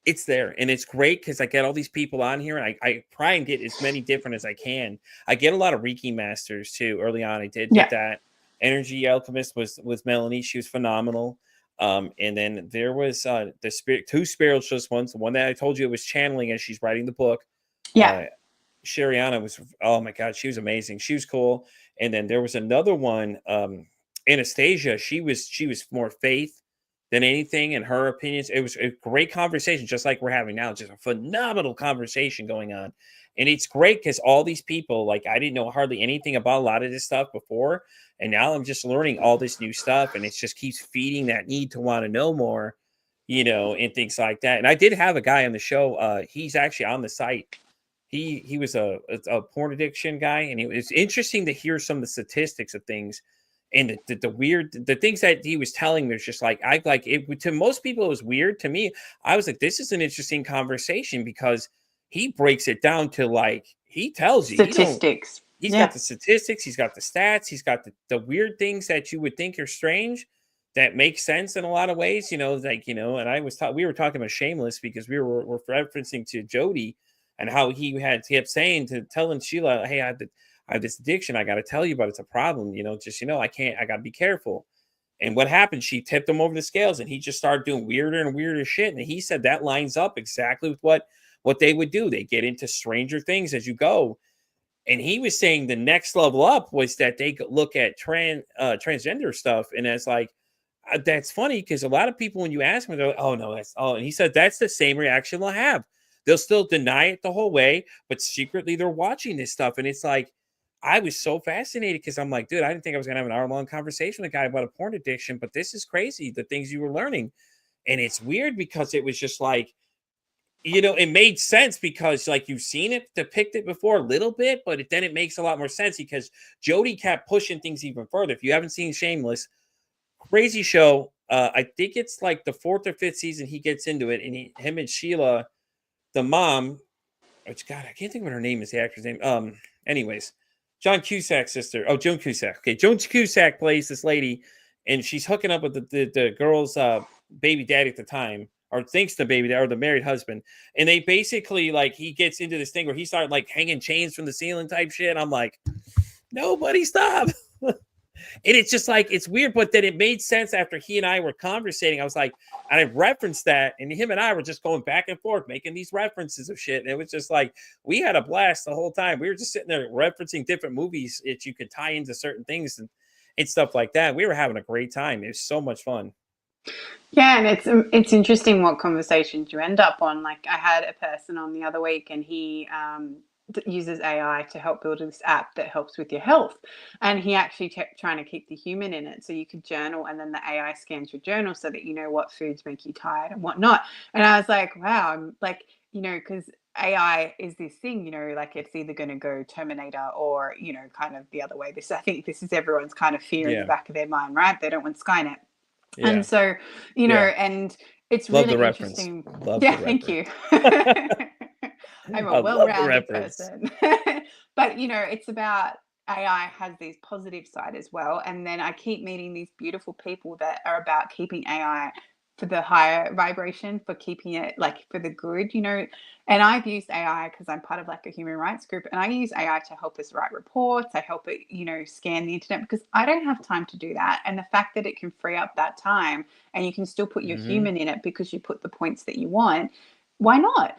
It's there, and it's great because I get all these people on here, and I try and get as many different as I can. I get a lot of Reiki masters too. Early on, I did get Yeah, that. Energy Alchemist was Melanie. She was phenomenal. And then there was the spirit two spiritualist ones. The one that I told you was channeling as she's writing the book. yeah, Uh, Shariana was, oh my god, she was amazing. She was cool. And then there was another one, Anastasia. She was more faith than anything in her opinions. It was a great conversation, just like we're having now. Just a phenomenal conversation going on. And it's great because all these people, like I didn't know hardly anything about a lot of this stuff before. And now I'm just learning all this new stuff. And it just keeps feeding that need to want to know more, and things like that. And I did have a guy on the show. He's actually on the site. He was a porn addiction guy, and it was interesting to hear some of the statistics of things, and the weird the things that he was telling me was just like I like it to most people it was weird. To me, I was like, this is an interesting conversation because he breaks it down to like he tells you you don't statistics. he's got Yeah, the statistics, he's got the stats, he's got the weird things that you would think are strange that make sense in a lot of ways, and I was we were talking about Shameless because we're referencing to Jody and how he had kept saying to telling Sheila, hey, I have this addiction, I gotta tell you about it's a problem, just I can't, I gotta be careful. And what happened? She tipped him over the scales and he just started doing weirder and weirder shit. And he said that lines up exactly with what they would do. They get into stranger things as you go, and he was saying the next level up was that they could look at transgender stuff, and it's like that's funny because a lot of people when you ask them, they're like, "Oh no, that's oh," and he said that's the same reaction they'll have. They'll still deny it the whole way, but secretly they're watching this stuff, and it's like I was so fascinated because I'm like, dude, I didn't think I was gonna have an hour-long conversation with a guy about a porn addiction, but this is crazy, the things you were learning. And it's weird because it was just like it made sense because like you've seen it depicted before a little bit, but then it makes a lot more sense because Jody kept pushing things even further. If you haven't seen Shameless, crazy show. I think it's like the fourth or fifth season he gets into it, and him and Sheila, the mom, which God, I can't think of what her name is, the actor's name. Anyways, John Cusack's sister. Oh, Joan Cusack. Okay, Joan Cusack plays this lady, and she's hooking up with the girl's baby daddy at the time, or thinks the baby dad or the married husband. And they basically like he gets into this thing where he started like hanging chains from the ceiling type shit. I'm like, nobody stop. And it's just like, it's weird, but then it made sense after he and I were conversating. I was like, and I referenced that, and him and I were just going back and forth, making these references of shit. And it was just like, we had a blast the whole time. We were just sitting there referencing different movies that you could tie into certain things and stuff like that. We were having a great time. It was so much fun. Yeah, and it's interesting what conversations you end up on. Like I had a person on the other week, and he uses AI to help build this app that helps with your health, and he actually kept trying to keep the human in it. So you could journal, and then the AI scans your journal so that you know what foods make you tired and whatnot. And I was like, wow, I'm like, because AI is this thing, like it's either going to go Terminator or, kind of the other way. I think this is everyone's kind of fear in the back of their mind, right? They don't want Skynet. Yeah. And so, and it's Love really the interesting. Love Yeah, the thank you. I'm a I love the well-rounded reference. person. But, it's about AI has these positive side as well. And then I keep meeting these beautiful people that are about keeping AI for the higher vibration, for keeping it like for the good, and I've used AI because I'm part of like a human rights group, and I use AI to help us write reports. I help it, scan the internet because I don't have time to do that. And the fact that it can free up that time and you can still put your human in it because you put the points that you want, why not?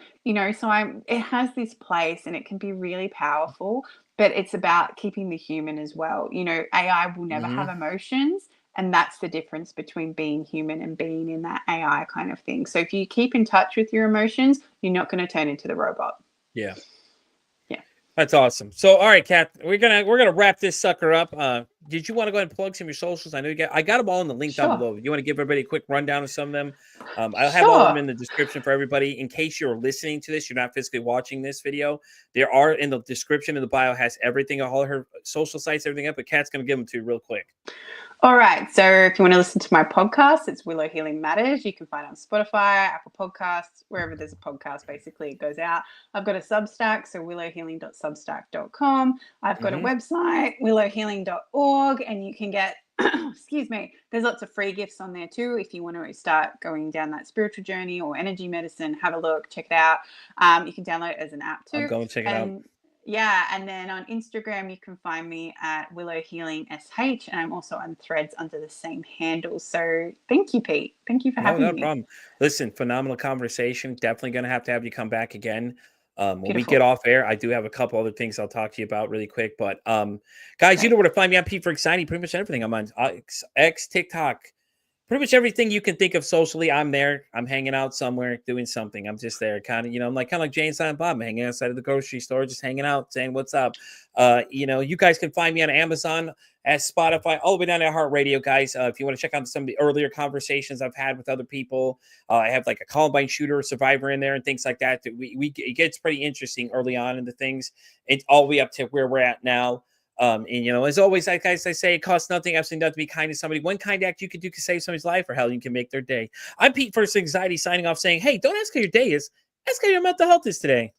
So it has this place and it can be really powerful, but it's about keeping the human as well. AI will never have emotions. And that's the difference between being human and being in that AI kind of thing. So if you keep in touch with your emotions, you're not going to turn into the robot. Yeah. Yeah. That's awesome. So, all right, Kat, we're gonna wrap this sucker up. Did you want to go ahead and plug some of your socials? I know I got them all in the link down Sure. below. You want to give everybody a quick rundown of some of them? I'll have all of them in the description for everybody. In case you're listening to this, you're not physically watching this video. There are in the description in the bio has everything, all her social sites, everything up. But Kat's gonna give them to you real quick. All right. So if you want to listen to my podcast, it's Willow Healing Matters. You can find it on Spotify, Apple Podcasts, wherever there's a podcast, basically it goes out. I've got a Substack, so willowhealing.substack.com. I've got a website, willowhealing.org, and you can get, excuse me, there's lots of free gifts on there too. If you want to start going down that spiritual journey or energy medicine, have a look, check it out. You can download it as an app too. I'm going to check it out. Yeah, and then on Instagram, you can find me at Willow Healing SH, and I'm also on Threads under the same handle. So thank you, Pete. Thank you for having me. No problem. Listen, phenomenal conversation. Definitely going to have you come back again. When we Beautiful. get off air, I do have a couple other things I'll talk to you about really quick. But guys, you know where to find me. I'm Pete for Exciting. Pretty much everything. I'm on X, TikTok. Pretty much everything you can think of socially, I'm there. I'm hanging out somewhere, doing something. I'm just there, kind of, I'm kind of like Jay and Silent Bob. I'm hanging outside of the grocery store, just hanging out, saying what's up. You guys can find me on Amazon, at Spotify, all the way down to iHeartRadio, guys. If you want to check out some of the earlier conversations I've had with other people, I have like a Columbine shooter survivor in there and things like that. It gets pretty interesting early on in the things. It's all the way up to where we're at now. And as always, like guys, I say, it costs nothing, absolutely nothing to be kind to somebody. One kind act you can do can save somebody's life, or hell, you can make their day. I'm Pete for Anxiety, signing off, saying, hey, don't ask how your day is, ask how your mental health is today.